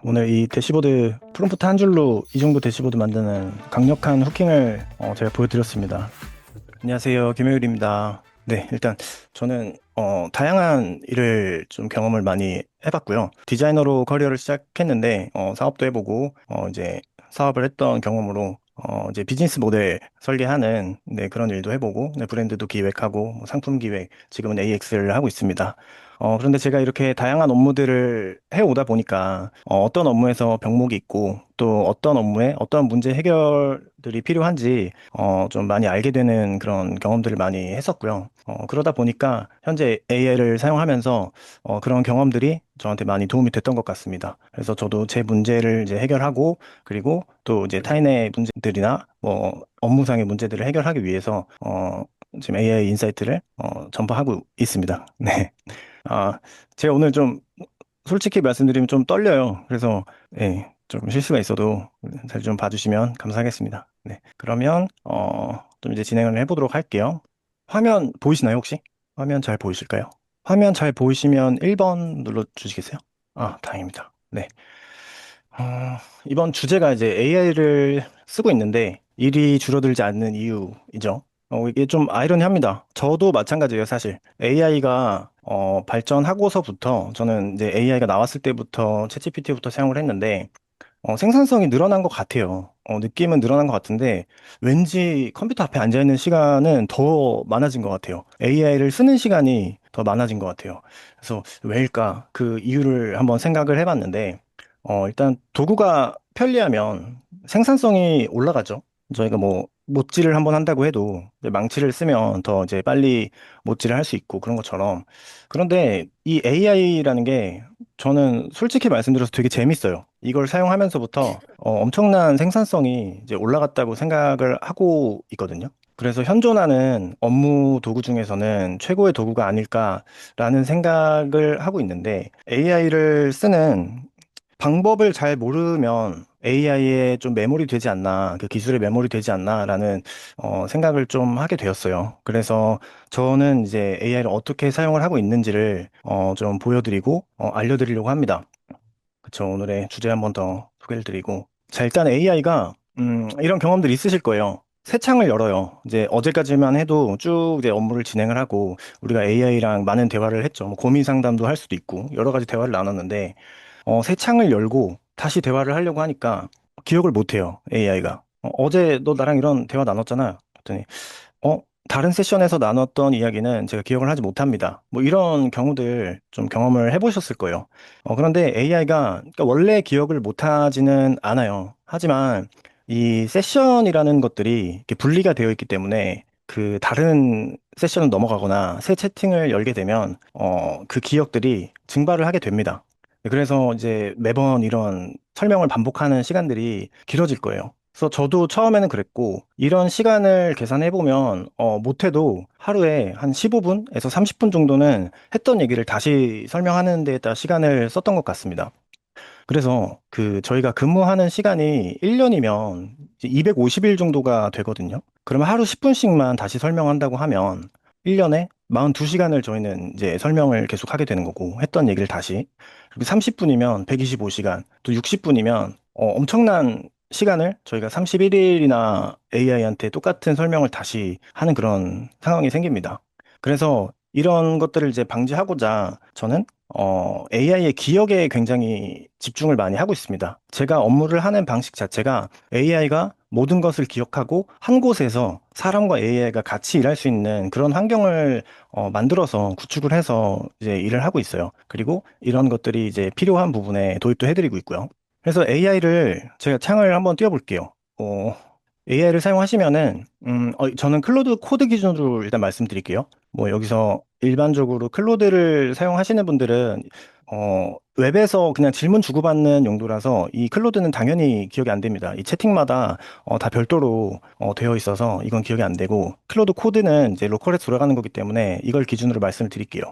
오늘 이 대시보드 프롬프트 한 줄로 이 정도 대시보드 만드는 강력한 후킹을 제가 보여드렸습니다. 안녕하세요, 김효율입니다. 네, 일단 저는 다양한 일을 좀 경험을 많이 해봤고요. 디자이너로 커리어를 시작했는데 사업도 해보고 이제 사업을 했던 경험으로 이제 비즈니스 모델 설계하는 네, 그런 일도 해보고 네, 브랜드도 기획하고 뭐 상품 기획 지금은 AX를 하고 있습니다. 그런데 제가 이렇게 다양한 업무들을 해오다 보니까 어떤 업무에서 병목이 있고 또 어떤 업무에 어떤 문제 해결들이 필요한지 좀 많이 알게 되는 그런 경험들을 많이 했었고요. 그러다 보니까 현재 AI를 사용하면서 그런 경험들이 저한테 많이 도움이 됐던 것 같습니다. 그래서 저도 제 문제를 이제 해결하고 그리고 또 이제 타인의 문제들이나 뭐 업무상의 문제들을 해결하기 위해서 지금 AI 인사이트를 전파하고 있습니다. 네. 아, 제가 오늘 좀 솔직히 말씀드리면 좀 떨려요. 그래서 예, 좀 실수가 있어도 잘 좀 봐주시면 감사하겠습니다. 네, 그러면 좀 이제 진행을 해보도록 할게요. 화면 보이시나요, 혹시? 화면 잘 보이실까요? 화면 잘 보이시면 1번 눌러주시겠어요? 아, 다행입니다. 네. 이번 주제가 이제 AI를 쓰고 있는데 일이 줄어들지 않는 이유이죠. 이게 좀 아이러니합니다. 저도 마찬가지예요, 사실. AI가 발전하고서부터 저는 이제 AI가 나왔을 때부터 챗GPT부터 사용을 했는데 생산성이 늘어난 것 같아요. 느낌은 늘어난 것 같은데 왠지 컴퓨터 앞에 앉아 있는 시간은 더 많아진 것 같아요. AI를 쓰는 시간이 더 많아진 것 같아요. 그래서 왜일까? 그 이유를 한번 생각을 해봤는데 일단 도구가 편리하면 생산성이 올라가죠. 저희가 뭐 못질을 한번 한다고 해도 이제 망치를 쓰면 더 이제 빨리 못질을 할 수 있고 그런 것처럼. 그런데 이 AI라는 게 저는 솔직히 말씀드려서 되게 재밌어요. 이걸 사용하면서부터 엄청난 생산성이 이제 올라갔다고 생각을 하고 있거든요. 그래서 현존하는 업무 도구 중에서는 최고의 도구가 아닐까라는 생각을 하고 있는데 AI를 쓰는 방법을 잘 모르면 AI에 좀 메모리 되지 않나, 그 기술에 메모리 되지 않나라는 생각을 좀 하게 되었어요. 그래서 저는 이제 AI를 어떻게 사용을 하고 있는지를 좀 보여드리고 알려드리려고 합니다. 그쵸, 오늘의 주제 한 번 더 소개를 드리고. 자, 일단 AI가 이런 경험들 있으실 거예요. 새 창을 열어요. 이제 어제까지만 해도 쭉 이제 업무를 진행을 하고 우리가 AI랑 많은 대화를 했죠. 뭐 고민 상담도 할 수도 있고 여러 가지 대화를 나눴는데 새 창을 열고 다시 대화를 하려고 하니까 기억을 못 해요, AI가. 어제 너 나랑 이런 대화 나눴잖아. 그랬더니 어, 다른 세션에서 나눴던 이야기는 제가 기억을 하지 못합니다. 뭐 이런 경우들 좀 경험을 해보셨을 거예요. 그런데 AI가 원래 기억을 못하지는 않아요. 하지만 이 세션이라는 것들이 이렇게 분리가 되어 있기 때문에 그 다른 세션을 넘어가거나 새 채팅을 열게 되면 그 기억들이 증발을 하게 됩니다. 그래서 이제 매번 이런 설명을 반복하는 시간들이 길어질 거예요. 그래서 저도 처음에는 그랬고, 이런 시간을 계산해보면, 못해도 하루에 한 15분에서 30분 정도는 했던 얘기를 다시 설명하는 데에다 시간을 썼던 것 같습니다. 그래서 그 저희가 근무하는 시간이 1년이면 250일 정도가 되거든요. 그러면 하루 10분씩만 다시 설명한다고 하면 1년에 42시간을 저희는 이제 설명을 계속 하게 되는 거고 했던 얘기를 다시. 그리고 30분이면 125시간, 또 60분이면 엄청난 시간을 저희가 31일이나 AI한테 똑같은 설명을 다시 하는 그런 상황이 생깁니다. 그래서 이런 것들을 이제 방지하고자 저는 AI의 기억에 굉장히 집중을 많이 하고 있습니다. 제가 업무를 하는 방식 자체가 AI가 모든 것을 기억하고 한 곳에서 사람과 AI가 같이 일할 수 있는 그런 환경을 만들어서 구축을 해서 이제 일을 하고 있어요. 그리고 이런 것들이 이제 필요한 부분에 도입도 해드리고 있고요. 그래서 AI를 제가 창을 한번 띄워볼게요. AI를 사용하시면은, 저는 클로드 코드 기준으로 일단 말씀드릴게요. 뭐 여기서 일반적으로 클로드를 사용하시는 분들은 웹에서 그냥 질문 주고받는 용도라서 이 클로드는 당연히 기억이 안 됩니다. 이 채팅마다 다 별도로 되어 있어서 이건 기억이 안 되고 클로드 코드는 이제 로컬에서 돌아가는 거기 때문에 이걸 기준으로 말씀을 드릴게요.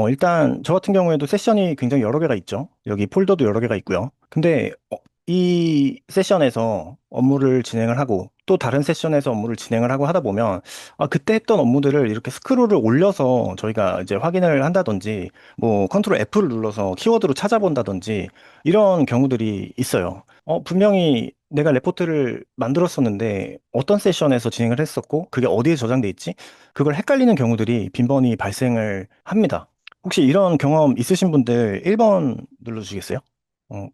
일단 저 같은 경우에도 세션이 굉장히 여러 개가 있죠. 여기 폴더도 여러 개가 있고요. 근데 이 세션에서 업무를 진행을 하고 또 다른 세션에서 업무를 진행을 하고 하다 보면 그때 했던 업무들을 이렇게 스크롤을 올려서 저희가 이제 확인을 한다든지 뭐 컨트롤 F를 눌러서 키워드로 찾아본다든지 이런 경우들이 있어요. 분명히 내가 레포트를 만들었었는데 어떤 세션에서 진행을 했었고 그게 어디에 저장돼 있지? 그걸 헷갈리는 경우들이 빈번히 발생을 합니다. 혹시 이런 경험 있으신 분들 1번 눌러주시겠어요?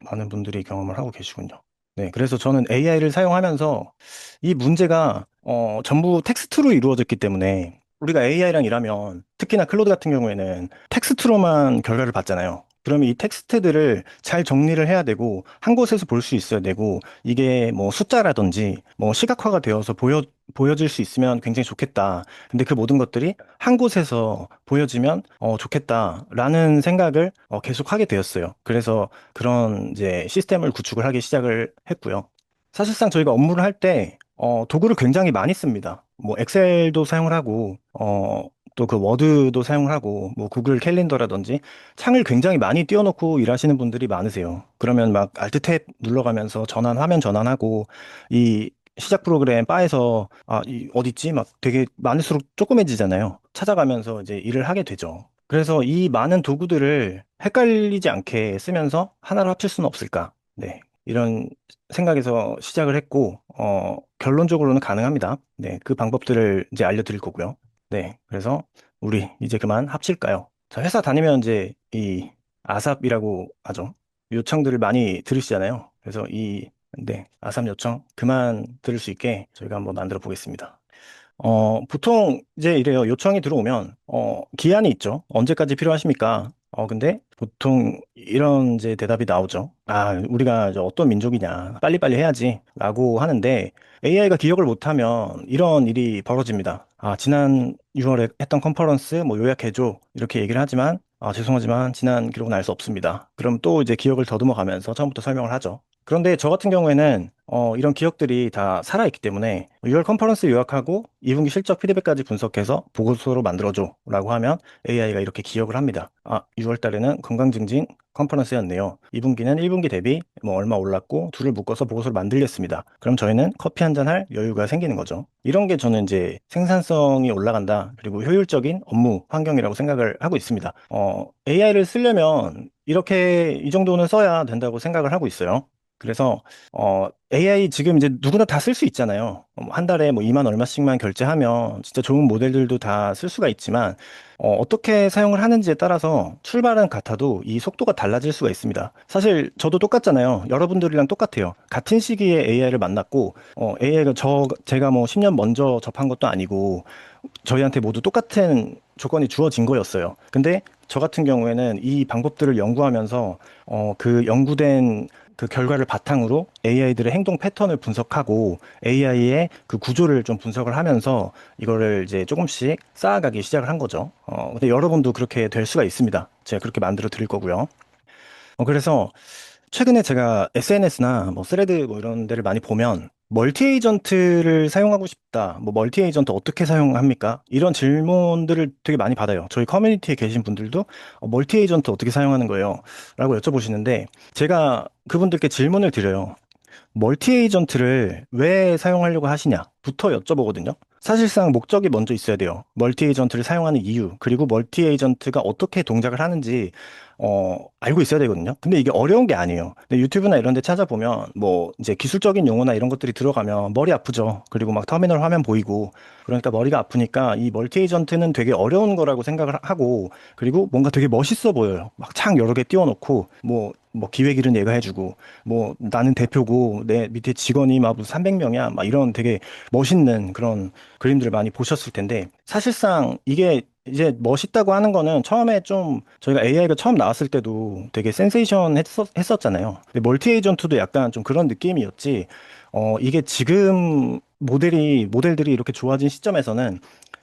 많은 분들이 경험을 하고 계시군요. 네, 그래서 저는 AI를 사용하면서 이 문제가 전부 텍스트로 이루어졌기 때문에 우리가 AI랑 일하면 특히나 클로드 같은 경우에는 텍스트로만 결과를 받잖아요. 그러면 이 텍스트들을 잘 정리를 해야 되고 한 곳에서 볼 수 있어야 되고 이게 뭐 숫자라든지 뭐 시각화가 되어서 보여질 수 있으면 굉장히 좋겠다. 근데 그 모든 것들이 한 곳에서 보여지면 좋겠다라는 생각을 계속 하게 되었어요. 그래서 그런 이제 시스템을 구축을 하기 시작을 했고요. 사실상 저희가 업무를 할 때 도구를 굉장히 많이 씁니다. 뭐 엑셀도 사용을 하고 또 그 워드도 사용을 하고 뭐 구글 캘린더라든지 창을 굉장히 많이 띄워놓고 일하시는 분들이 많으세요. 그러면 막 알트 탭 눌러가면서 화면 전환하고 이 시작 프로그램 바에서 이 어딨지? 막 되게 많을수록 조그매지잖아요. 찾아가면서 이제 일을 하게 되죠. 그래서 이 많은 도구들을 헷갈리지 않게 쓰면서 하나로 합칠 수는 없을까? 네. 이런 생각에서 시작을 했고, 결론적으로는 가능합니다. 네. 그 방법들을 이제 알려드릴 거고요. 네. 그래서 우리 이제 그만 합칠까요? 자, 회사 다니면 이제 이 아삽이라고 하죠. 요청들을 많이 들으시잖아요. 그래서 네, 아삽 요청 그만 들을 수 있게 저희가 한번 만들어 보겠습니다. 보통 이제 이래요. 요청이 들어오면, 기한이 있죠. 언제까지 필요하십니까? 근데 보통 이런 이제 대답이 나오죠. 우리가 이제 어떤 민족이냐. 빨리빨리 해야지. 라고 하는데 AI가 기억을 못하면 이런 일이 벌어집니다. 지난 6월에 했던 컨퍼런스 뭐 요약해줘. 이렇게 얘기를 하지만, 죄송하지만 지난 기록은 알 수 없습니다. 그럼 또 이제 기억을 더듬어 가면서 처음부터 설명을 하죠. 그런데 저 같은 경우에는 이런 기억들이 다 살아있기 때문에 6월 컨퍼런스 요약하고 2분기 실적 피드백까지 분석해서 보고서로 만들어줘 라고 하면 AI가 이렇게 기억을 합니다. 6월 달에는 건강 증진 컨퍼런스였네요. 2분기는 1분기 대비 뭐 얼마 올랐고 둘을 묶어서 보고서를 만들겠습니다. 그럼 저희는 커피 한 잔 할 여유가 생기는 거죠. 이런 게 저는 이제 생산성이 올라간다. 그리고 효율적인 업무 환경이라고 생각을 하고 있습니다. AI를 쓰려면 이렇게 이 정도는 써야 된다고 생각을 하고 있어요. 그래서 AI 지금 이제 누구나 다 쓸 수 있잖아요. 한 달에 뭐 2만 얼마씩만 결제하면 진짜 좋은 모델들도 다 쓸 수가 있지만 어떻게 사용을 하는지에 따라서 출발은 같아도 이 속도가 달라질 수가 있습니다. 사실 저도 똑같잖아요. 여러분들이랑 똑같아요. 같은 시기에 AI를 만났고 AI가 제가 뭐 10년 먼저 접한 것도 아니고 저희한테 모두 똑같은 조건이 주어진 거였어요. 근데 저 같은 경우에는 이 방법들을 연구하면서 그 연구된 그 결과를 바탕으로 AI들의 행동 패턴을 분석하고 AI의 그 구조를 좀 분석을 하면서 이거를 이제 조금씩 쌓아가기 시작을 한 거죠. 근데 여러분도 그렇게 될 수가 있습니다. 제가 그렇게 만들어 드릴 거고요. 그래서 최근에 제가 SNS나 뭐 스레드 뭐 이런 데를 많이 보면 멀티 에이전트를 사용하고 싶다. 뭐 멀티 에이전트 어떻게 사용합니까? 이런 질문들을 되게 많이 받아요. 저희 커뮤니티에 계신 분들도 멀티 에이전트 어떻게 사용하는 거예요? 라고 여쭤보시는데 제가 그분들께 질문을 드려요. 멀티 에이전트를 왜 사용하려고 하시냐부터 여쭤보거든요. 사실상 목적이 먼저 있어야 돼요. 멀티 에이전트를 사용하는 이유, 그리고 멀티 에이전트가 어떻게 동작을 하는지, 알고 있어야 되거든요. 근데 이게 어려운 게 아니에요. 근데 유튜브나 이런 데 찾아보면, 뭐, 이제 기술적인 용어나 이런 것들이 들어가면 머리 아프죠. 그리고 막 터미널 화면 보이고, 그러니까 머리가 아프니까 이 멀티 에이전트는 되게 어려운 거라고 생각을 하고, 그리고 뭔가 되게 멋있어 보여요. 막 창 여러 개 띄워놓고, 뭐 기획일은 얘가 해주고, 뭐 나는 대표고 내 밑에 직원이 막 무슨 300명이야 막 이런 되게 멋있는 그런 그림들을 많이 보셨을 텐데 사실상 이게 이제 멋있다고 하는 거는 처음에 좀 저희가 AI가 처음 나왔을 때도 되게 센세이션 했었잖아요. 근데 멀티 에이전트도 약간 좀 그런 느낌이었지. 이게 지금 모델들이 이렇게 좋아진 시점에서는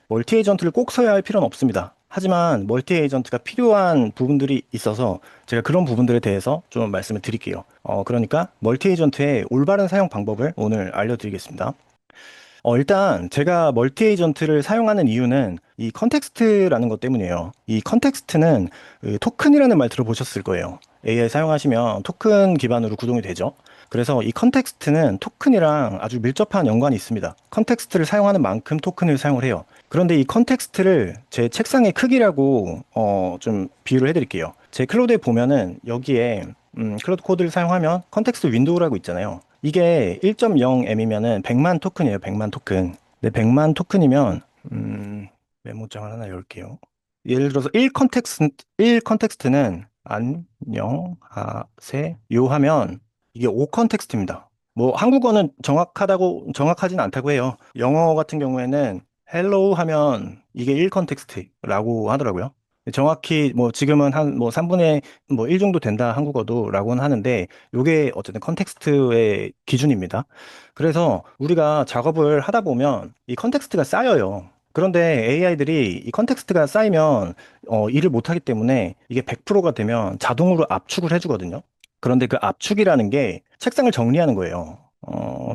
멀티 에이전트를 꼭 써야 할 필요는 없습니다. 하지만 멀티 에이전트가 필요한 부분들이 있어서 제가 그런 부분들에 대해서 좀 말씀을 드릴게요. 그러니까 멀티 에이전트의 올바른 사용 방법을 오늘 알려드리겠습니다. 일단 제가 멀티 에이전트를 사용하는 이유는 이 컨텍스트라는 것 때문이에요. 이 컨텍스트는 그 토큰이라는 말 들어보셨을 거예요. AI 사용하시면 토큰 기반으로 구동이 되죠. 그래서 이 컨텍스트는 토큰이랑 아주 밀접한 연관이 있습니다. 컨텍스트를 사용하는 만큼 토큰을 사용을 해요. 그런데 이 컨텍스트를 제 책상의 크기라고 좀 비유를 해드릴게요. 제 클로드에 보면은 여기에 클로드 코드를 사용하면 컨텍스트 윈도우라고 있잖아요. 이게 1.0M이면은 100만 토큰이에요. 100만 토큰. 네, 100만 토큰이면 메모장을 하나 열게요. 예를 들어서 1컨텍스트는 안녕하세요 하면 이게 5컨텍스트입니다. 뭐 한국어는 정확하진 않다고 해요. 영어 같은 경우에는 hello 하면 이게 1컨텍스트라고 하더라고요. 정확히 뭐 지금은 한 뭐 3분의 뭐 1 정도 된다 한국어도라고는 하는데 요게 어쨌든 컨텍스트의 기준입니다. 그래서 우리가 작업을 하다 보면 이 컨텍스트가 쌓여요. 그런데 AI들이 이 컨텍스트가 쌓이면 일을 못하기 때문에 이게 100%가 되면 자동으로 압축을 해주거든요. 그런데 그 압축이라는 게 책상을 정리하는 거예요.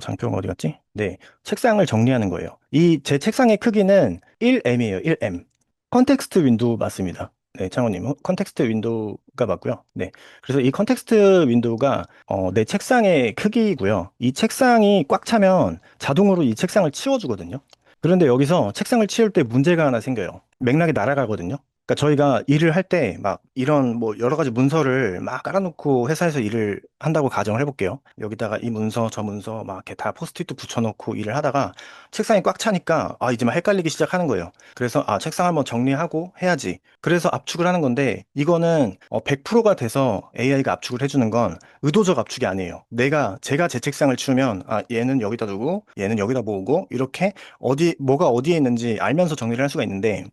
장표가 어디 갔지? 네, 책상을 정리하는 거예요. 이 제 책상의 크기는 1M이에요. 1M. 컨텍스트 윈도우 맞습니다. 네, 창호님. 컨텍스트 윈도우가 맞고요. 네. 그래서 이 컨텍스트 윈도우가 내 책상의 크기이고요. 이 책상이 꽉 차면 자동으로 이 책상을 치워주거든요. 그런데 여기서 책상을 치울 때 문제가 하나 생겨요. 맥락이 날아가거든요. 그러니까 저희가 일을 할 때 막 이런 뭐 여러 가지 문서를 막 깔아놓고 회사에서 일을 한다고 가정을 해볼게요. 여기다가 이 문서, 저 문서 막 이렇게 다 포스트잇도 붙여놓고 일을 하다가 책상이 꽉 차니까 이제 막 헷갈리기 시작하는 거예요. 그래서 책상 한번 정리하고 해야지. 그래서 압축을 하는 건데 이거는 100%가 돼서 AI가 압축을 해주는 건 의도적 압축이 아니에요. 제가 제 책상을 치우면 얘는 여기다 두고 얘는 여기다 모으고 이렇게 뭐가 어디에 있는지 알면서 정리를 할 수가 있는데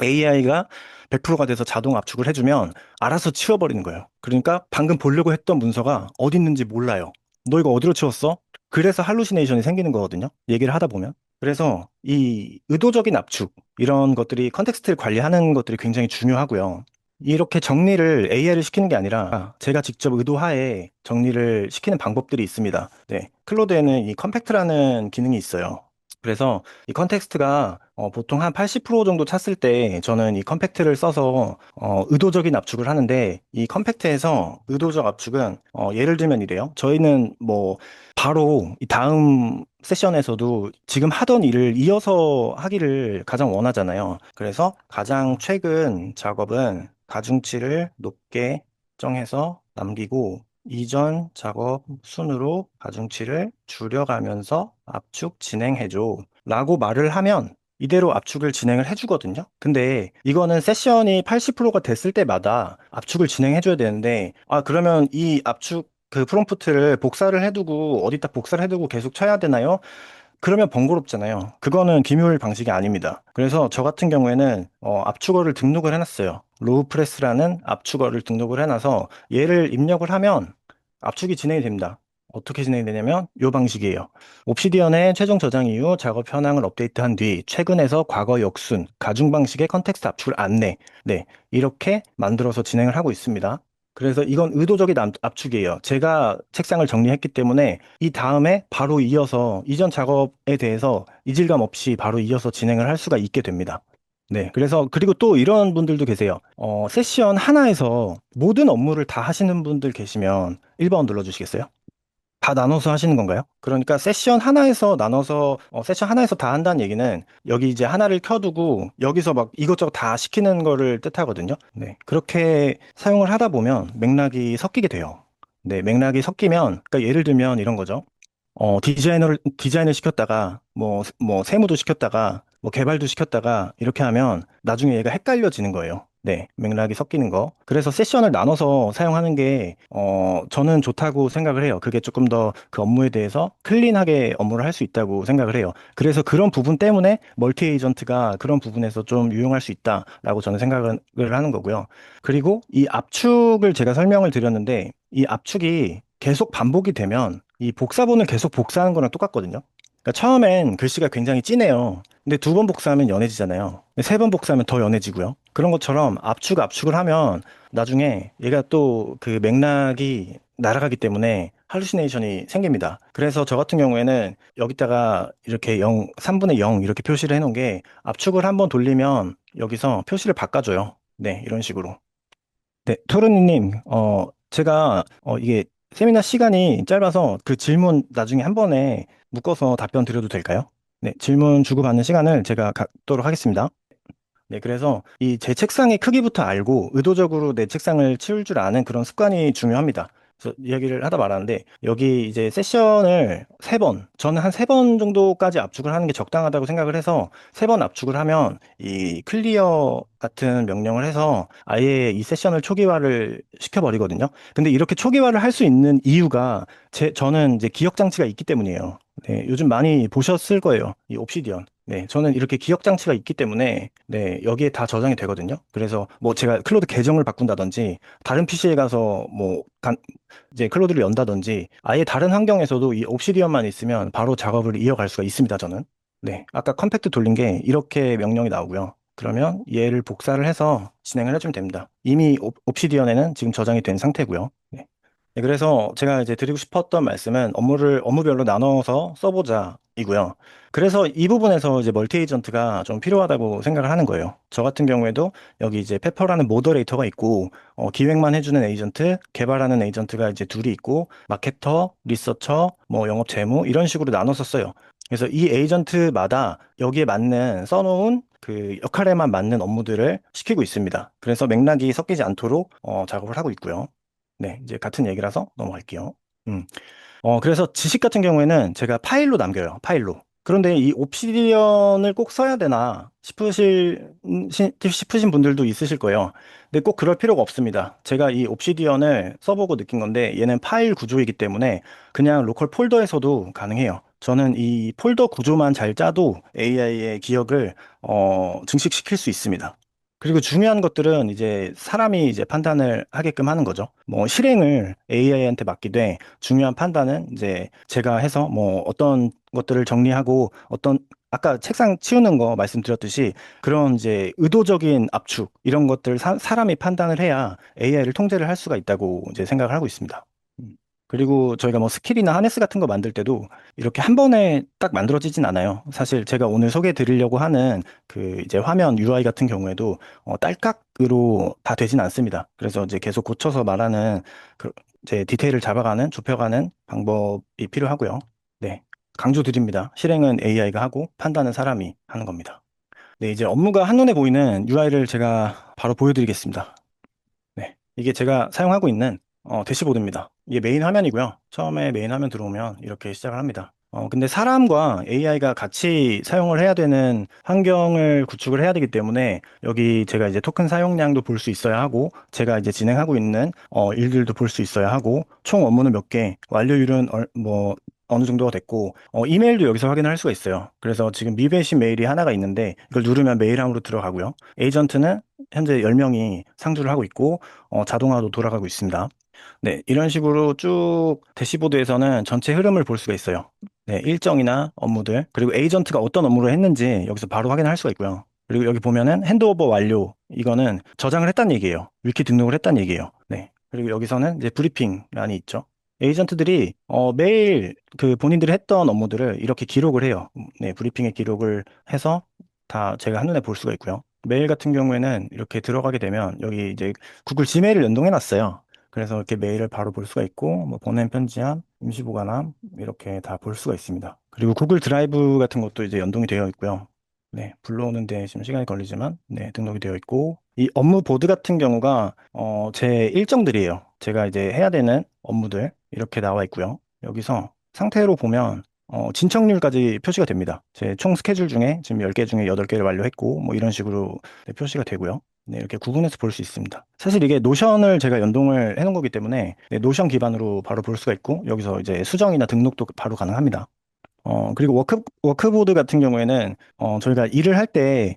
AI가 100%가 돼서 자동 압축을 해주면 알아서 치워버리는 거예요. 그러니까 방금 보려고 했던 문서가 어디 있는지 몰라요. 너 이거 어디로 치웠어? 그래서 할루시네이션이 생기는 거거든요. 얘기를 하다 보면. 그래서 이 의도적인 압축, 이런 것들이 컨텍스트를 관리하는 것들이 굉장히 중요하고요. 이렇게 정리를 AI를 시키는 게 아니라 제가 직접 의도하에 정리를 시키는 방법들이 있습니다. 네. 클로드에는 이 컴팩트라는 기능이 있어요. 그래서 이 컨텍스트가 보통 한 80% 정도 찼을 때 저는 이 컴팩트를 써서 의도적인 압축을 하는데 이 컴팩트에서 의도적 압축은 예를 들면 이래요. 저희는 뭐 바로 이 다음 세션에서도 지금 하던 일을 이어서 하기를 가장 원하잖아요. 그래서 가장 최근 작업은 가중치를 높게 정해서 남기고 이전 작업 순으로 가중치를 줄여가면서 압축 진행해줘 라고 말을 하면 이대로 압축을 진행을 해주거든요. 근데 이거는 세션이 80%가 됐을 때마다 압축을 진행해줘야 되는데 그러면 이 압축 그 프롬프트를 복사를 해두고 어디다 복사를 해두고 계속 쳐야 되나요? 그러면 번거롭잖아요. 그거는 기묘일 방식이 아닙니다. 그래서 저 같은 경우에는 압축어를 등록을 해놨어요. 로우 프레스라는 압축어를 등록을 해놔서 얘를 입력을 하면 압축이 진행이 됩니다. 어떻게 진행이 되냐면 이 방식이에요. 옵시디언의 최종 저장 이후 작업 현황을 업데이트한 뒤 최근에서 과거 역순, 가중 방식의 컨텍스트 압축을 안내. 네, 이렇게 만들어서 진행을 하고 있습니다. 그래서 이건 의도적인 압축이에요. 제가 책상을 정리했기 때문에 이 다음에 바로 이어서 이전 작업에 대해서 이질감 없이 바로 이어서 진행을 할 수가 있게 됩니다. 네. 그리고 또 이런 분들도 계세요. 세션 하나에서 모든 업무를 다 하시는 분들 계시면 1번 눌러주시겠어요? 다 나눠서 하시는 건가요? 그러니까 세션 하나에서 다 한다는 얘기는 여기 이제 하나를 켜두고 여기서 막 이것저것 다 시키는 거를 뜻하거든요. 네. 그렇게 사용을 하다 보면 맥락이 섞이게 돼요. 네. 맥락이 섞이면, 그러니까 예를 들면 이런 거죠. 디자인을 시켰다가, 세무도 시켰다가, 뭐 개발도 시켰다가, 이렇게 하면 나중에 얘가 헷갈려지는 거예요. 네, 맥락이 섞이는 거. 그래서 세션을 나눠서 사용하는 게, 저는 좋다고 생각을 해요. 그게 조금 더 그 업무에 대해서 클린하게 업무를 할 수 있다고 생각을 해요. 그래서 그런 부분 때문에 멀티 에이전트가 그런 부분에서 좀 유용할 수 있다라고 저는 생각을 하는 거고요. 그리고 이 압축을 제가 설명을 드렸는데, 이 압축이 계속 반복이 되면 이 복사본을 계속 복사하는 거랑 똑같거든요. 그러니까 처음엔 글씨가 굉장히 진해요. 근데 2번 복사하면 연해지잖아요. 3번 복사하면 더 연해지고요. 그런 것처럼 압축을 하면 나중에 얘가 또 그 맥락이 날아가기 때문에 할루시네이션이 생깁니다. 그래서 저 같은 경우에는 여기다가 이렇게 3분의 0 이렇게 표시를 해놓은 게 압축을 한번 돌리면 여기서 표시를 바꿔줘요. 네, 이런 식으로. 네, 토르니님, 제가, 이게 세미나 시간이 짧아서 그 질문 나중에 한 번에 묶어서 답변 드려도 될까요? 네, 질문 주고받는 시간을 제가 갖도록 하겠습니다. 네, 그래서 이 제 책상의 크기부터 알고 의도적으로 내 책상을 치울 줄 아는 그런 습관이 중요합니다. 그래서 이야기를 하다 말았는데 여기 이제 세션을 세 번, 저는 한 세 번 정도까지 압축을 하는 게 적당하다고 생각을 해서 세 번 압축을 하면 이 클리어 같은 명령을 해서 아예 이 세션을 초기화를 시켜버리거든요. 근데 이렇게 초기화를 할 수 있는 이유가 저는 이제 기억 장치가 있기 때문이에요. 네, 요즘 많이 보셨을 거예요. 이 옵시디언. 네, 저는 이렇게 기억 장치가 있기 때문에 네, 여기에 다 저장이 되거든요. 그래서 뭐 제가 클로드 계정을 바꾼다든지 다른 PC에 가서 이제 클로드를 연다든지 아예 다른 환경에서도 이 옵시디언만 있으면 바로 작업을 이어갈 수가 있습니다, 저는. 네, 아까 컴팩트 돌린 게 이렇게 명령이 나오고요. 그러면 얘를 복사를 해서 진행을 해주면 됩니다. 이미 옵시디언에는 지금 저장이 된 상태고요. 네. 네, 그래서 제가 이제 드리고 싶었던 말씀은 업무별로 나눠서 써보자이고요. 그래서 이 부분에서 이제 멀티 에이전트가 좀 필요하다고 생각을 하는 거예요. 저 같은 경우에도 여기 이제 페퍼라는 모더레이터가 있고, 기획만 해주는 에이전트, 개발하는 에이전트가 이제 둘이 있고, 마케터, 리서처, 뭐 영업 재무 이런 식으로 나눠서 써요. 그래서 이 에이전트마다 여기에 맞는 써놓은 그 역할에만 맞는 업무들을 시키고 있습니다. 그래서 맥락이 섞이지 않도록 작업을 하고 있고요. 네, 이제 같은 얘기라서 넘어갈게요. 음. 그래서 지식 같은 경우에는 제가 파일로 남겨요. 파일로. 그런데 이 옵시디언을 꼭 써야 되나 싶으신 분들도 있으실 거예요. 근데 꼭 그럴 필요가 없습니다. 제가 이 옵시디언을 써보고 느낀 건데 얘는 파일 구조이기 때문에 그냥 로컬 폴더에서도 가능해요. 저는 이 폴더 구조만 잘 짜도 AI의 기억을 증식시킬 수 있습니다. 그리고 중요한 것들은 이제 사람이 이제 판단을 하게끔 하는 거죠. 뭐 실행을 AI한테 맡기되 중요한 판단은 이제 제가 해서 뭐 어떤 것들을 정리하고 아까 책상 치우는 거 말씀드렸듯이 그런 이제 의도적인 압축 이런 것들 사람이 판단을 해야 AI를 통제를 할 수가 있다고 이제 생각을 하고 있습니다. 음. 그리고 저희가 뭐 스킬이나 하네스 같은 거 만들 때도 이렇게 한 번에 딱 만들어지진 않아요. 사실 제가 오늘 소개해 드리려고 하는 그 이제 화면 UI 같은 경우에도 딸깍으로 다 되진 않습니다. 그래서 이제 계속 고쳐서 말하는 그 이제 디테일을 잡아가는, 좁혀가는 방법이 필요하고요. 네. 강조드립니다. 실행은 AI가 하고 판단은 사람이 하는 겁니다. 네, 이제 업무가 한눈에 보이는 UI를 제가 바로 보여드리겠습니다. 네. 이게 제가 사용하고 있는 대시보드입니다. 이게 메인 화면이고요. 처음에 메인 화면 들어오면 이렇게 시작을 합니다. 근데 사람과 AI가 같이 사용을 해야 되는 환경을 구축을 해야 되기 때문에 여기 제가 이제 토큰 사용량도 볼 수 있어야 하고 제가 이제 진행하고 있는 일들도 볼 수 있어야 하고 총 업무는 몇 개, 완료율은 뭐 어느 정도가 됐고 이메일도 여기서 확인을 할 수가 있어요. 그래서 지금 미배신 메일이 하나가 있는데 이걸 누르면 메일함으로 들어가고요. 에이전트는 현재 10명이 상주를 하고 있고 자동화도 돌아가고 있습니다. 네, 이런 식으로 쭉 대시보드에서는 전체 흐름을 볼 수가 있어요. 네, 일정이나 업무들, 그리고 에이전트가 어떤 업무를 했는지 여기서 바로 확인할 수가 있고요. 그리고 여기 보면은 핸드오버 완료. 이거는 저장을 했다는 얘기예요. 위키 등록을 했다는 얘기예요. 네. 그리고 여기서는 이제 브리핑란이 있죠. 에이전트들이 매일 그 본인들이 했던 업무들을 이렇게 기록을 해요. 네, 브리핑에 기록을 해서 다 제가 한눈에 볼 수가 있고요. 메일 같은 경우에는 이렇게 들어가게 되면 여기 이제 구글 지메일을 연동해 놨어요. 그래서 이렇게 메일을 바로 볼 수가 있고, 뭐 보냄 편지함, 임시 보관함 이렇게 다 볼 수가 있습니다. 그리고 구글 드라이브 같은 것도 이제 연동이 되어 있고요. 네, 불러오는데 지금 시간이 걸리지만, 네, 등록이 되어 있고, 이 업무 보드 같은 경우가, 제 일정들이에요. 제가 이제 해야 되는 업무들, 이렇게 나와 있고요. 여기서 상태로 보면, 진척률까지 표시가 됩니다. 제 총 스케줄 중에 지금 10개 중에 8개를 완료했고, 뭐 이런 식으로 네, 표시가 되고요. 네, 이렇게 구분해서 볼 수 있습니다. 사실 이게 노션을 제가 연동을 해놓은 거기 때문에, 네, 노션 기반으로 바로 볼 수가 있고, 여기서 이제 수정이나 등록도 바로 가능합니다. 그리고 워크보드 같은 경우에는, 저희가 일을 할 때,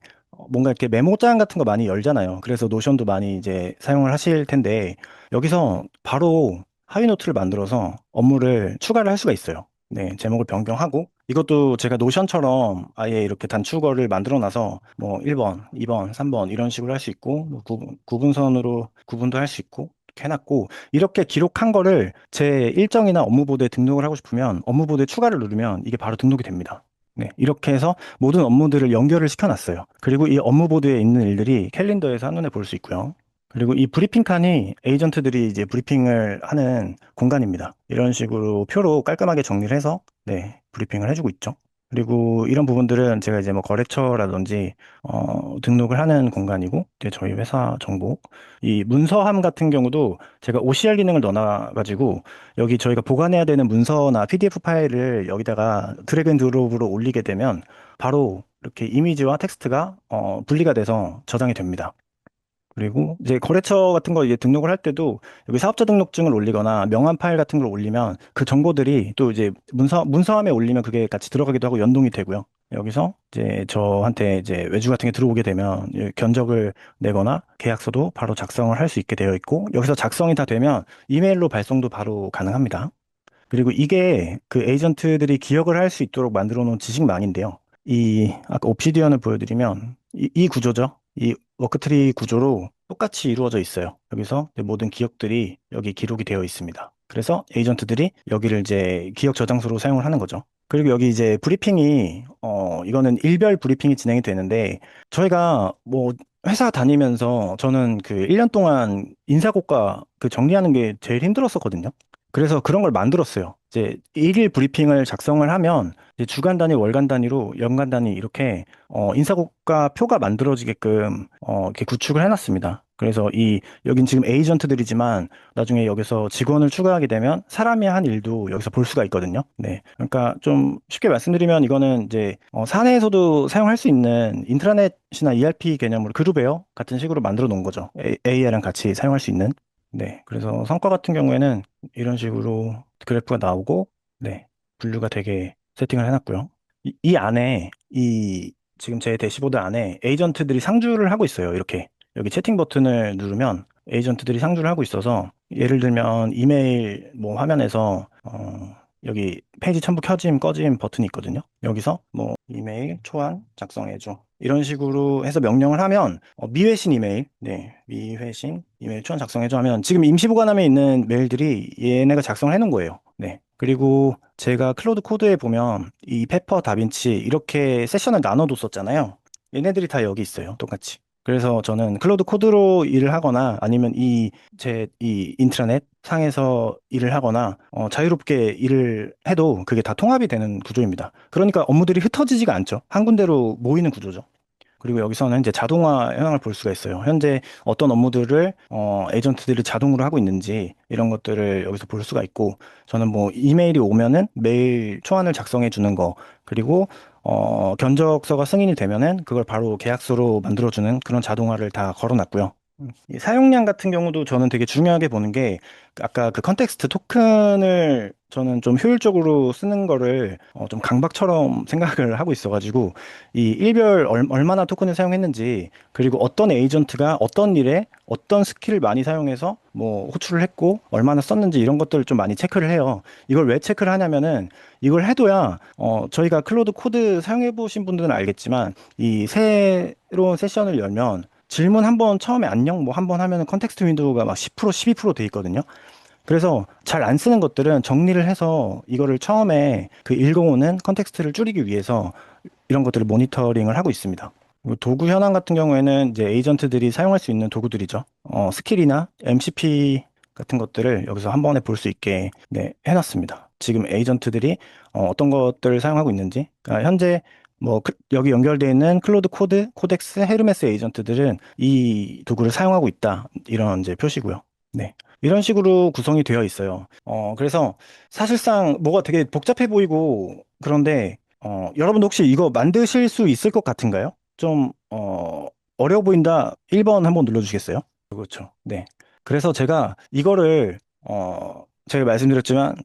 뭔가 이렇게 메모장 같은 거 많이 열잖아요. 그래서 노션도 많이 이제 사용을 하실 텐데, 여기서 바로 하위노트를 만들어서 업무를 추가를 할 수가 있어요. 네, 제목을 변경하고, 이것도 제가 노션처럼 아예 이렇게 단축어를 만들어 놔서, 뭐 1번, 2번, 3번 이런 식으로 할 수 있고, 뭐 구분선으로 구분도 할 수 있고, 이렇게 해놨고, 이렇게 기록한 거를 제 일정이나 업무보드에 등록을 하고 싶으면 업무보드에 추가를 누르면 이게 바로 등록이 됩니다. 네, 이렇게 해서 모든 업무들을 연결을 시켜놨어요. 그리고 이 업무보드에 있는 일들이 캘린더에서 한눈에 볼 수 있고요. 그리고 이 브리핑 칸이 에이전트들이 이제 브리핑을 하는 공간입니다. 이런 식으로 표로 깔끔하게 정리를 해서 네, 브리핑을 해주고 있죠. 그리고 이런 부분들은 제가 이제 뭐 거래처라든지 등록을 하는 공간이고, 이제 저희 회사 정보, 이 문서함 같은 경우도 제가 OCR 기능을 넣어놔가지고 여기 저희가 보관해야 되는 문서나 PDF 파일을 여기다가 드래그 앤 드롭으로 올리게 되면 바로 이렇게 이미지와 텍스트가 분리가 돼서 저장이 됩니다. 그리고 이제 거래처 같은 거 이제 등록을 할 때도 여기 사업자 등록증을 올리거나 명함 파일 같은 걸 올리면 그 정보들이 또 이제 문서함에 올리면 그게 같이 들어가기도 하고 연동이 되고요. 여기서 이제 저한테 이제 외주 같은 게 들어오게 되면 이 견적을 내거나 계약서도 바로 작성을 할 수 있게 되어 있고, 여기서 작성이 다 되면 이메일로 발송도 바로 가능합니다. 그리고 이게 그 에이전트들이 기억을 할 수 있도록 만들어 놓은 지식망인데요. 이 아까 옵시디언을 보여드리면 이 구조죠. 이 워크트리 구조로 똑같이 이루어져 있어요. 여기서 이제 모든 기억들이 여기 기록이 되어 있습니다. 그래서 에이전트들이 여기를 이제 기억 저장소로 사용을 하는 거죠. 그리고 여기 이제 브리핑이 이거는 일별 브리핑이 진행이 되는데, 저희가 뭐 회사 다니면서 저는 그 1년 동안 인사고과 그 정리하는 게 제일 힘들었었거든요. 그래서 그런 걸 만들었어요. 이제 일일 브리핑을 작성을 하면 이제 주간 단위, 월간 단위로 연간 단위 이렇게 인사고과 표가 만들어지게끔 이렇게 구축을 해놨습니다. 그래서 이 여긴 지금 에이전트들이지만 나중에 여기서 직원을 추가하게 되면 사람이 한 일도 여기서 볼 수가 있거든요. 네, 그러니까 좀 쉽게 말씀드리면 이거는 이제 사내에서도 사용할 수 있는 인트라넷이나 ERP 개념으로 그룹웨어 같은 식으로 만들어 놓은 거죠. AI랑 같이 사용할 수 있는. 네, 그래서 성과 같은 경우에는 이런 식으로 그래프가 나오고, 네, 분류가 되게 세팅을 해놨고요. 이 안에, 지금 제 대시보드 안에 에이전트들이 상주를 하고 있어요. 이렇게. 여기 채팅 버튼을 누르면 에이전트들이 상주를 하고 있어서, 예를 들면 이메일 뭐 화면에서, 여기 페이지 첨부 켜짐, 꺼짐 버튼이 있거든요. 여기서 뭐 이메일 초안 작성해줘. 이런 식으로 해서 명령을 하면 미회신 이메일, 네, 미회신 이메일 초안 작성해줘 하면 지금 임시 보관함에 있는 메일들이 얘네가 작성을 해놓은 거예요. 네. 그리고 제가 클로드 코드에 보면 이 페퍼 다빈치 이렇게 세션을 나눠뒀었잖아요. 얘네들이 다 여기 있어요. 똑같이. 그래서 저는 클로드 코드로 일을 하거나 아니면 이 인트라넷 상에서 일을 하거나 자유롭게 일을 해도 그게 다 통합이 되는 구조입니다. 그러니까 업무들이 흩어지지가 않죠. 한 군데로 모이는 구조죠. 그리고 여기서는 이제 자동화 현황을 볼 수가 있어요. 현재 어떤 업무들을 에이전트들이 자동으로 하고 있는지 이런 것들을 여기서 볼 수가 있고, 저는 뭐 이메일이 오면은 메일 초안을 작성해 주는 거, 그리고 견적서가 승인이 되면은 그걸 바로 계약서로 만들어주는 그런 자동화를 다 걸어놨고요. 이 사용량 같은 경우도 저는 되게 중요하게 보는 게, 아까 그 컨텍스트 토큰을 저는 좀 효율적으로 쓰는 거를 좀 강박처럼 생각을 하고 있어가지고, 이 일별 얼마나 토큰을 사용했는지, 그리고 어떤 에이전트가 어떤 일에 어떤 스킬을 많이 사용해서 뭐 호출을 했고 얼마나 썼는지 이런 것들을 좀 많이 체크를 해요. 이걸 왜 체크를 하냐면은, 이걸 해둬야 저희가 클로드 코드 사용해 보신 분들은 알겠지만 이 새로운 세션을 열면 질문 한 번 처음에 안녕 뭐 한 번 하면은 컨텍스트 윈도우가 막 10%, 12%돼 있거든요. 그래서 잘 안 쓰는 것들은 정리를 해서 이거를 처음에 그 읽어오는 컨텍스트를 줄이기 위해서 이런 것들을 모니터링을 하고 있습니다. 그리고 도구 현황 같은 경우에는 이제 에이전트들이 사용할 수 있는 도구들이죠. 스킬이나 MCP 같은 것들을 여기서 한 번에 볼 수 있게 네, 해놨습니다. 지금 에이전트들이 떤 것들을 사용하고 있는지, 그러니까 현재 뭐 여기 연결되어 있는 클로드 코드, 코덱스, 헤르메스 에이전트들은 이 도구를 사용하고 있다. 이런 이제 표시고요. 네. 이런 식으로 구성이 되어 있어요. 그래서 사실상 뭐가 되게 복잡해 보이고 그런데 여러분도 혹시 이거 만드실 수 있을 것 같은가요? 좀, 어려워 보인다. 1번 한번 눌러주시겠어요? 그렇죠. 네. 그래서 제가 이거를, 제가 말씀드렸지만,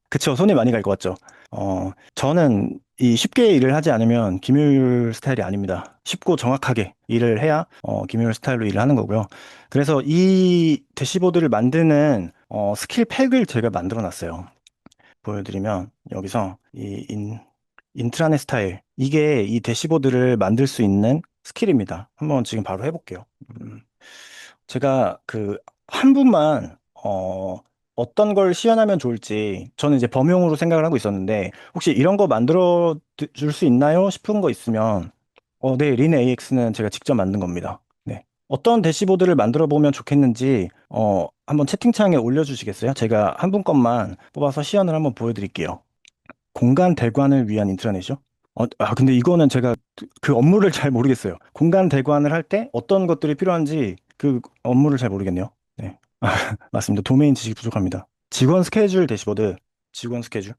그쵸. 손이 많이 갈 것 같죠. 저는 이 쉽게 일을 하지 않으면 김효율 스타일이 아닙니다. 쉽고 정확하게 일을 해야, 김효율 스타일로 일을 하는 거고요. 그래서 이 대시보드를 만드는, 스킬 팩을 제가 만들어 놨어요. 보여드리면, 여기서 인트라넷 스타일. 이게 이 대시보드를 만들 수 있는 스킬입니다. 한번 지금 바로 해볼게요. 제가 그 한 분만 어떤 걸 시연하면 좋을지 저는 이제 범용으로 생각을 하고 있었는데 혹시 이런 거 만들어 줄 수 있나요? 싶은 거 있으면 네, 린 AX는 제가 직접 만든 겁니다. 네. 어떤 대시보드를 만들어 보면 좋겠는지 한번 채팅창에 올려주시겠어요? 제가 한 분 것만 뽑아서 시연을 한번 보여드릴게요. 공간 대관을 위한 인트라넷이요? 근데 이거는 제가 그 업무를 잘 모르겠어요. 공간 대관을 할 때 어떤 것들이 필요한지 그 업무를 잘 모르겠네요. 네. 맞습니다. 도메인 지식이 부족합니다. 직원 스케줄 대시보드, 직원 스케줄,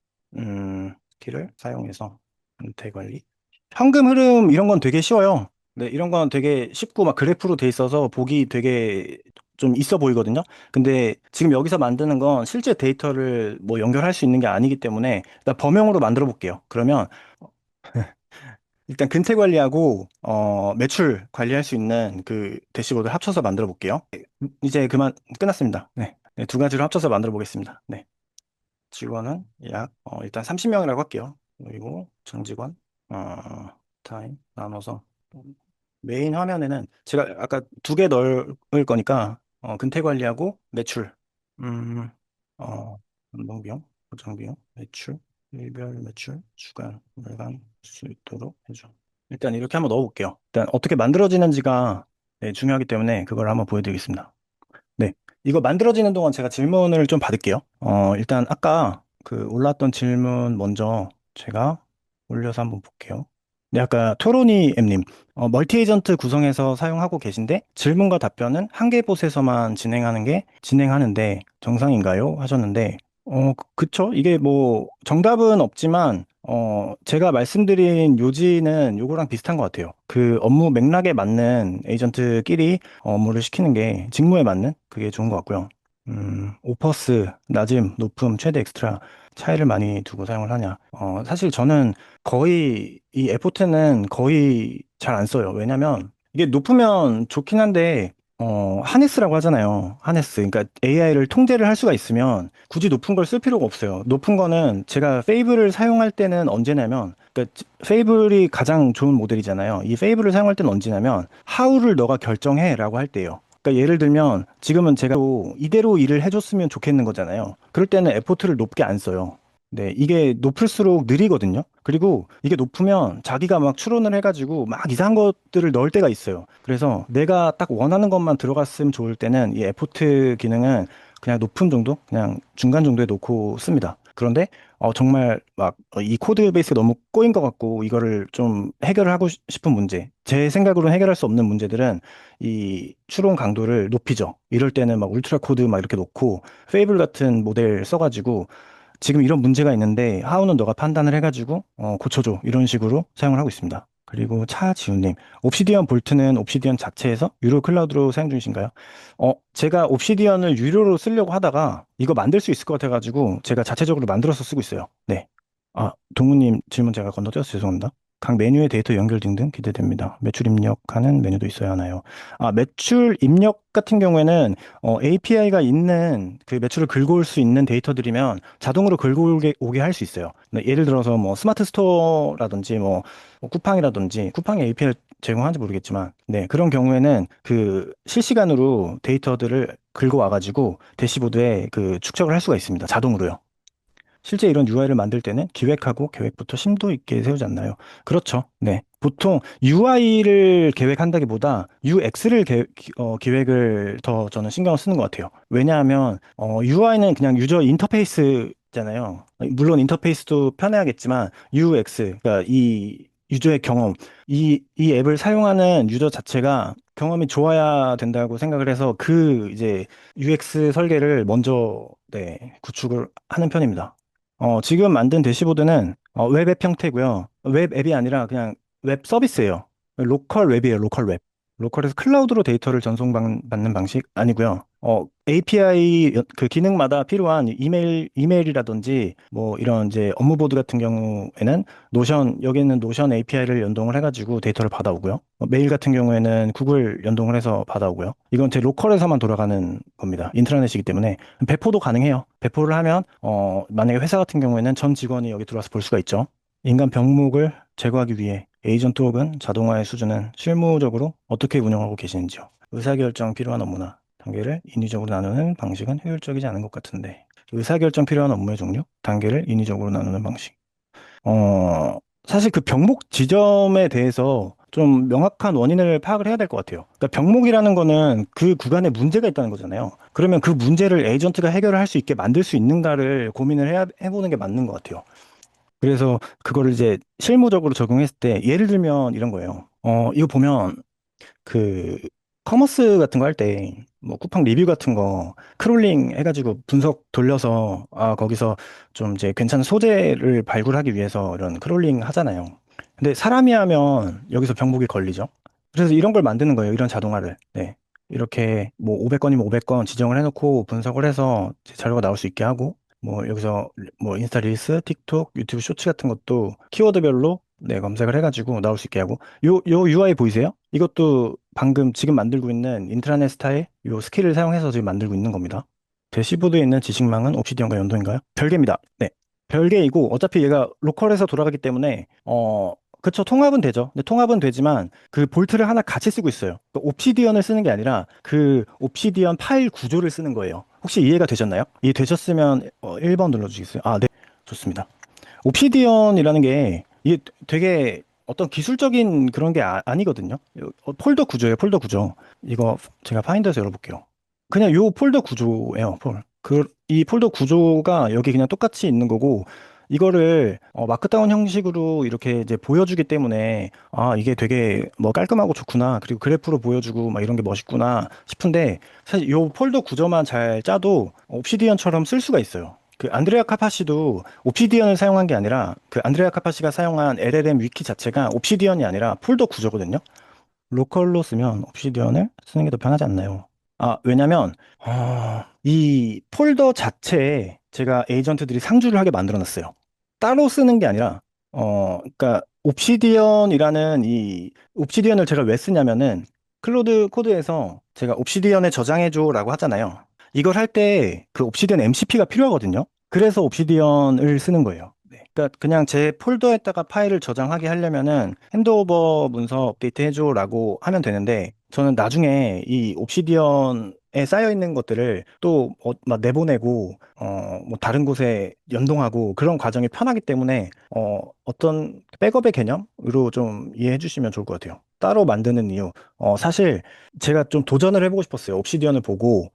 키를 사용해서 상태 관리. 현금 흐름 이런 건 되게 쉬워요. 네, 이런 건 되게 쉽고 막 그래프로 돼 있어서 보기 되게 좀 있어 보이거든요. 근데 지금 여기서 만드는 건 실제 데이터를 뭐 연결할 수 있는 게 아니기 때문에 일단 범용으로 만들어 볼게요. 그러면 일단 근태 관리하고 매출 관리할 수 있는 그 대시보드 합쳐서 만들어 볼게요. 이제 그만 끝났습니다. 네. 네, 두 가지로 합쳐서 만들어 보겠습니다. 네. 직원은 약 일단 30명이라고 할게요. 그리고 정직원 타임 나눠서 메인 화면에는 제가 아까 두 개 넣을 거니까 근태 관리하고 매출 음, 운동비용, 고정비용, 매출, 일별 매출, 주간, 월간 수 있도록 해줘. 일단 이렇게 한번 넣어볼게요. 일단 어떻게 만들어지는지가 네, 중요하기 때문에 그걸 한번 보여드리겠습니다. 네. 이거 만들어지는 동안 제가 질문을 좀 받을게요. 일단 아까 그 올랐던 질문 먼저 제가 올려서 한번 볼게요. 네, 아까 토로니 엠님, 멀티 에이전트 구성해서 사용하고 계신데 질문과 답변은 한 개 봇에서만 진행하는데 정상인가요? 하셨는데, 그쵸? 이게 뭐 정답은 없지만, 제가 말씀드린 요지는 요거랑 비슷한 것 같아요. 그 업무 맥락에 맞는 에이전트끼리 업무를 시키는 게 직무에 맞는 그게 좋은 것 같고요. 오퍼스, 낮음, 높음, 최대 엑스트라 차이를 많이 두고 사용을 하냐. 사실 저는 거의 이 에포트는 거의 잘 안 써요. 왜냐면 이게 높으면 좋긴 한데 하네스라고 하잖아요. 하네스. 그러니까 AI를 통제를 할 수가 있으면 굳이 높은 걸 쓸 필요가 없어요. 높은 거는 제가 페이블을 사용할 때는 언제냐면, 그러니까 페이블이 가장 좋은 모델이잖아요. 이 페이블을 사용할 때는 언제냐면, 하우를 너가 결정해라고 할 때예요. 그러니까 예를 들면 지금은 제가 또 이대로 일을 해줬으면 좋겠는 거잖아요. 그럴 때는 에포트를 높게 안 써요. 네, 이게 높을수록 느리거든요. 그리고 이게 높으면 자기가 막 추론을 해가지고 막 이상한 것들을 넣을 때가 있어요. 그래서 내가 딱 원하는 것만 들어갔으면 좋을 때는 이 에포트 기능은 그냥 높은 정도, 그냥 중간 정도에 놓고 씁니다. 그런데 정말 막 이 코드 베이스가 너무 꼬인 것 같고 이거를 좀 해결을 하고 싶은 문제, 제 생각으로는 해결할 수 없는 문제들은 이 추론 강도를 높이죠. 이럴 때는 막 울트라 코드 막 이렇게 놓고 페이블 같은 모델 써가지고 지금 이런 문제가 있는데 하우는 너가 판단을 해가지고 고쳐줘 이런 식으로 사용을 하고 있습니다. 그리고 차지훈님, 옵시디언 볼트는 옵시디언 자체에서 유료 클라우드로 사용 중이신가요? 제가 옵시디언을 유료로 쓰려고 하다가 이거 만들 수 있을 것 같아가지고 제가 자체적으로 만들어서 쓰고 있어요. 네. 동우님 질문 제가 건너뛰어서 죄송합니다. 각 메뉴의 데이터 연결 등등 기대됩니다. 매출 입력하는 메뉴도 있어야 하나요? 매출 입력 같은 경우에는 API가 있는 그 매출을 긁어 올 수 있는 데이터들이면 자동으로 긁어 오게 할 수 있어요. 네, 예를 들어서 뭐 스마트 스토어라든지 뭐 쿠팡이라든지 쿠팡이 API를 제공하는지 모르겠지만 네, 그런 경우에는 그 실시간으로 데이터들을 긁어 와가지고 대시보드에 그 축적을 할 수가 있습니다. 자동으로요. 실제 이런 UI를 만들 때는 기획하고 계획부터 심도 있게 세우지 않나요? 그렇죠. 네. 보통 UI를 계획한다기보다 UX를 기획을 더 저는 신경을 쓰는 것 같아요. 왜냐하면 UI는 그냥 유저 인터페이스잖아요. 물론 인터페이스도 편해야겠지만 UX, 그러니까 이 유저의 경험, 이 앱을 사용하는 유저 자체가 경험이 좋아야 된다고 생각을 해서 그 이제 UX 설계를 먼저 네, 구축을 하는 편입니다. 지금 만든 대시보드는 웹앱 형태고요. 웹 앱이 아니라 그냥 웹 서비스예요. 로컬 웹이에요, 로컬 웹. 로컬에서 클라우드로 데이터를 전송받는 방식 아니고요. API 그 기능마다 필요한 이메일이라든지 뭐 이런 이제 업무 보드 같은 경우에는 여기는 노션 API를 연동을 해가지고 데이터를 받아오고요. 메일 같은 경우에는 구글 연동을 해서 받아오고요. 이건 제 로컬에서만 돌아가는 겁니다. 인트라넷이기 때문에 배포도 가능해요. 배포를 하면 만약에 회사 같은 경우에는 전 직원이 여기 들어와서 볼 수가 있죠. 인간 병목을 제거하기 위해 에이전트 혹은 자동화의 수준은 실무적으로 어떻게 운영하고 계시는지요? 의사결정 필요한 업무나. 단계를 인위적으로 나누는 방식은 효율적이지 않은 것 같은데. 의사결정 필요한 업무의 종류, 단계를 인위적으로 나누는 방식. 어, 사실 그 병목 지점에 대해서 좀 명확한 원인을 파악을 해야 될 것 같아요. 그러니까 병목이라는 거는 그 구간에 문제가 있다는 거잖아요. 그러면 그 문제를 에이전트가 해결을 할 수 있게 만들 수 있는가를 고민을 해보는 게 맞는 것 같아요. 그래서 그거를 이제 실무적으로 적용했을 때 예를 들면 이런 거예요. 이거 보면 그 커머스 같은 거 할 때 뭐 쿠팡 리뷰 같은 거 크롤링 해가지고 분석 돌려서 거기서 좀 이제 괜찮은 소재를 발굴하기 위해서 이런 크롤링 하잖아요. 근데 사람이 하면 여기서 병목이 걸리죠. 그래서 이런 걸 만드는 거예요. 이런 자동화를. 네. 이렇게 뭐 500건이면 500건 지정을 해놓고 분석을 해서 이제 자료가 나올 수 있게 하고 뭐 여기서 뭐 인스타 릴스, 틱톡, 유튜브 쇼츠 같은 것도 키워드별로 네, 검색을 해가지고 나올 수 있게 하고 요 UI 보이세요? 이것도 방금 지금 만들고 있는 인트라넷 스타일 요 스킬을 사용해서 지금 만들고 있는 겁니다. 대시보드에 있는 지식망은 옵시디언과 연동인가요? 별개입니다. 네. 별개이고 어차피 얘가 로컬에서 돌아가기 때문에 그쵸, 통합은 되죠. 근데 통합은 되지만 그 볼트를 하나 같이 쓰고 있어요. 그 옵시디언을 쓰는 게 아니라 그 옵시디언 파일 구조를 쓰는 거예요. 혹시 이해가 되셨나요? 이해되셨으면 1번 눌러주시겠어요? 아, 네. 좋습니다. 옵시디언이라는 게 이게 되게 어떤 기술적인 그런 게 아니거든요. 폴더 구조예요, 폴더 구조. 이거 제가 파인더에서 열어볼게요. 그냥 요 폴더 구조예요, 이 폴더 구조가 여기 그냥 똑같이 있는 거고, 이거를 마크다운 형식으로 이렇게 이제 보여주기 때문에 이게 되게 뭐 깔끔하고 좋구나, 그리고 그래프로 보여주고 막 이런 게 멋있구나 싶은데, 사실 요 폴더 구조만 잘 짜도 옵시디언처럼 쓸 수가 있어요. 그 안드레아 카파시도 옵시디언을 사용한 게 아니라 그 안드레아 카파시가 사용한 LLM 위키 자체가 옵시디언이 아니라 폴더 구조거든요. 로컬로 쓰면 옵시디언을 쓰는 게 더 편하지 않나요? 왜냐면 이 폴더 자체에 제가 에이전트들이 상주를 하게 만들어 놨어요. 따로 쓰는 게 아니라 그러니까 옵시디언이라는 이 옵시디언을 제가 왜 쓰냐면은 클로드 코드에서 제가 옵시디언에 저장해줘라고 하잖아요. 이걸 할 때 그 옵시디언 MCP가 필요하거든요. 그래서 옵시디언을 쓰는 거예요. 네. 그러니까 그냥 제 폴더에다가 파일을 저장하게 하려면은 핸드오버 문서 업데이트 해줘라고 하면 되는데 저는 나중에 이 옵시디언에 쌓여 있는 것들을 또 막 내보내고 뭐 다른 곳에 연동하고 그런 과정이 편하기 때문에 어떤 백업의 개념으로 좀 이해해 주시면 좋을 것 같아요. 따로 만드는 이유. 사실 제가 좀 도전을 해보고 싶었어요. 옵시디언을 보고,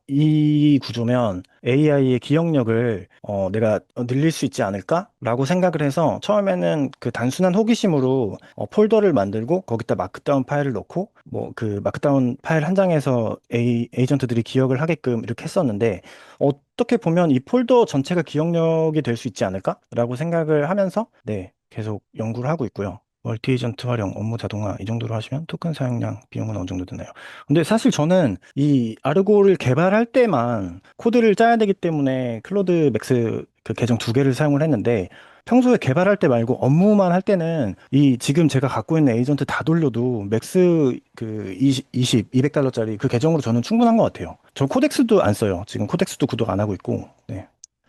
이 구조면 AI의 기억력을 내가 늘릴 수 있지 않을까라고 생각을 해서 처음에는 그 단순한 호기심으로 폴더를 만들고 거기다 마크다운 파일을 넣고 뭐 그 마크다운 파일 한 장에서 에이전트들이 기억을 하게끔 이렇게 했었는데 어떻게 보면 이 폴더 전체가 기억력이 될 수 있지 않을까라고 생각을 하면서 네, 계속 연구를 하고 있고요. 멀티 에이전트 활용, 업무 자동화 이 정도로 하시면 토큰 사용량, 비용은 어느 정도 드나요? 근데 사실 저는 이 아르고를 개발할 때만 코드를 짜야 되기 때문에 클로드 맥스 그 계정 두 개를 사용을 했는데 평소에 개발할 때 말고 업무만 할 때는 이 지금 제가 갖고 있는 에이전트 다 돌려도 맥스 그 200달러짜리 그 계정으로 저는 충분한 것 같아요. 저 코덱스도 안 써요. 지금 코덱스도 구독 안 하고 있고. 네.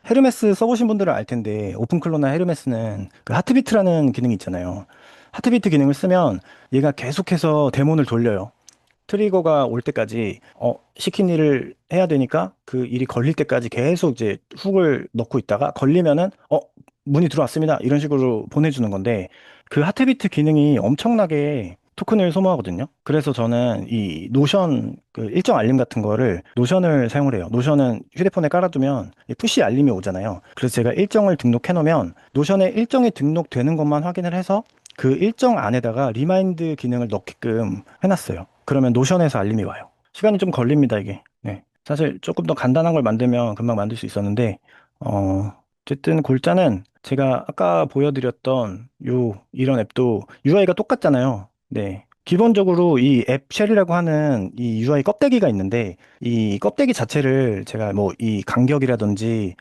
헤르메스 써보신 분들은 알 텐데 오픈클로나 헤르메스는 그 하트비트라는 기능이 있잖아요. 하트비트 기능을 쓰면 얘가 계속해서 데몬을 돌려요. 트리거가 올 때까지 시킨 일을 해야 되니까 그 일이 걸릴 때까지 계속 이제 훅을 넣고 있다가 걸리면은 문이 들어왔습니다. 이런 식으로 보내주는 건데 그 하트비트 기능이 엄청나게 토큰을 소모하거든요. 그래서 저는 이 노션 그 일정 알림 같은 거를 노션을 사용을 해요. 노션은 휴대폰에 깔아두면 이 푸시 알림이 오잖아요. 그래서 제가 일정을 등록해 놓으면 노션에 일정이 등록되는 것만 확인을 해서 그 일정 안에다가 리마인드 기능을 넣게끔 해놨어요. 그러면 노션에서 알림이 와요. 시간이 좀 걸립니다, 이게. 네. 사실 조금 더 간단한 걸 만들면 금방 만들 수 있었는데, 어쨌든 골자는 제가 아까 보여드렸던 이런 앱도 UI가 똑같잖아요. 네. 기본적으로 이 앱 쉘이라고 하는 이 UI 껍데기가 있는데, 이 껍데기 자체를 제가 뭐 이 간격이라든지,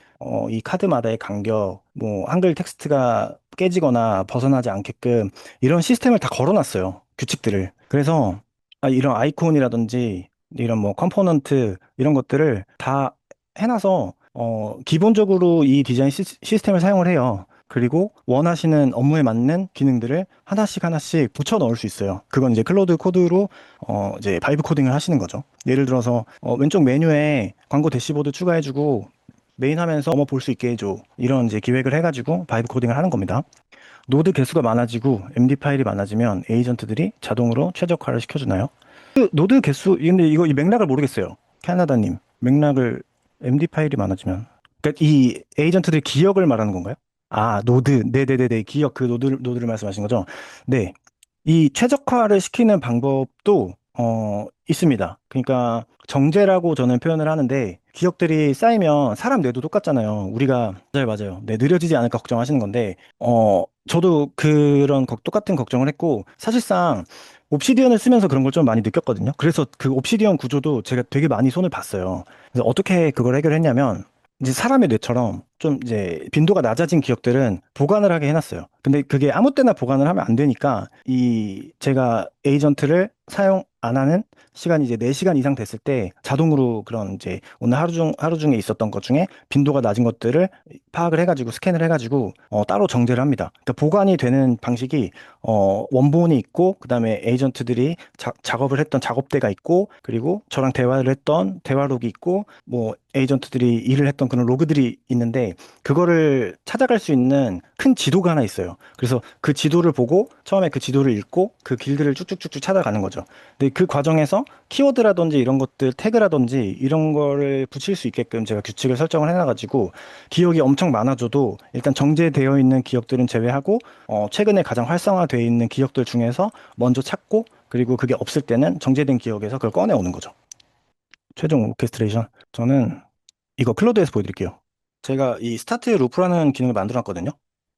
이 카드마다의 간격, 뭐 한글 텍스트가 깨지거나 벗어나지 않게끔 이런 시스템을 다 걸어놨어요. 규칙들을. 그래서 이런 아이콘이라든지 이런 뭐 컴포넌트 이런 것들을 다 해놔서 기본적으로 이 디자인 시스템을 사용을 해요. 그리고 원하시는 업무에 맞는 기능들을 하나씩 하나씩 붙여 넣을 수 있어요. 그건 이제 클로드 코드로 이제 바이브 코딩을 하시는 거죠. 예를 들어서 왼쪽 메뉴에 광고 대시보드 추가해주고 메인 화면에서 업무 볼 수 있게 해줘. 이런 이제 기획을 해가지고 바이브 코딩을 하는 겁니다. 노드 개수가 많아지고 MD 파일이 많아지면 에이전트들이 자동으로 최적화를 시켜주나요? 그 노드 개수, 근데 이거 이 맥락을 모르겠어요. 캐나다님, 맥락을 MD 파일이 많아지면. 그러니까 이 에이전트들 기억을 말하는 건가요? 아, 노드. 네네네네. 기억, 그 노드를 말씀하신 거죠? 네. 이 최적화를 시키는 방법도, 있습니다. 그러니까 정제라고 저는 표현을 하는데, 기억들이 쌓이면 사람 뇌도 똑같잖아요. 우리가, 맞아요, 맞아요. 네, 느려지지 않을까 걱정하시는 건데, 저도 그런 똑같은 걱정을 했고, 사실상 옵시디언을 쓰면서 그런 걸 좀 많이 느꼈거든요. 그래서 그 옵시디언 구조도 제가 되게 많이 손을 봤어요. 그래서 어떻게 그걸 해결했냐면, 이제 사람의 뇌처럼 좀 이제 빈도가 낮아진 기억들은 보관을 하게 해놨어요. 근데 그게 아무 때나 보관을 하면 안 되니까 이 제가 에이전트를 사용 안 하는 시간이 이제 4시간 이상 됐을 때 자동으로 그런 이제 오늘 하루 중에 있었던 것 중에 빈도가 낮은 것들을 파악을 해가지고 스캔을 해가지고 따로 정제를 합니다. 그러니까 보관이 되는 방식이 원본이 있고 그다음에 에이전트들이 작업을 했던 작업대가 있고 그리고 저랑 대화를 했던 대화록이 있고 뭐 에이전트들이 일을 했던 그런 로그들이 있는데 그거를 찾아갈 수 있는 큰 지도가 하나 있어요. 그래서 그 지도를 보고 처음에 그 지도를 읽고 그 길들을 쭉쭉쭉쭉 찾아가는 거죠. 근데 그 과정에서 키워드라든지 이런 것들, 태그라든지 이런 거를 붙일 수 있게끔 제가 규칙을 설정을 해놔가지고 기억이 엄청 많아져도 일단 정제되어 있는 기억들은 제외하고 최근에 가장 활성화되어 있는 기억들 중에서 먼저 찾고 그리고 그게 없을 때는 정제된 기억에서 그걸 꺼내오는 거죠. 최종 오케스트레이션. 저는 이거 클로드에서 보여드릴게요. 제가 이 스타트 루프라는 기능을 만들어 놨거든요.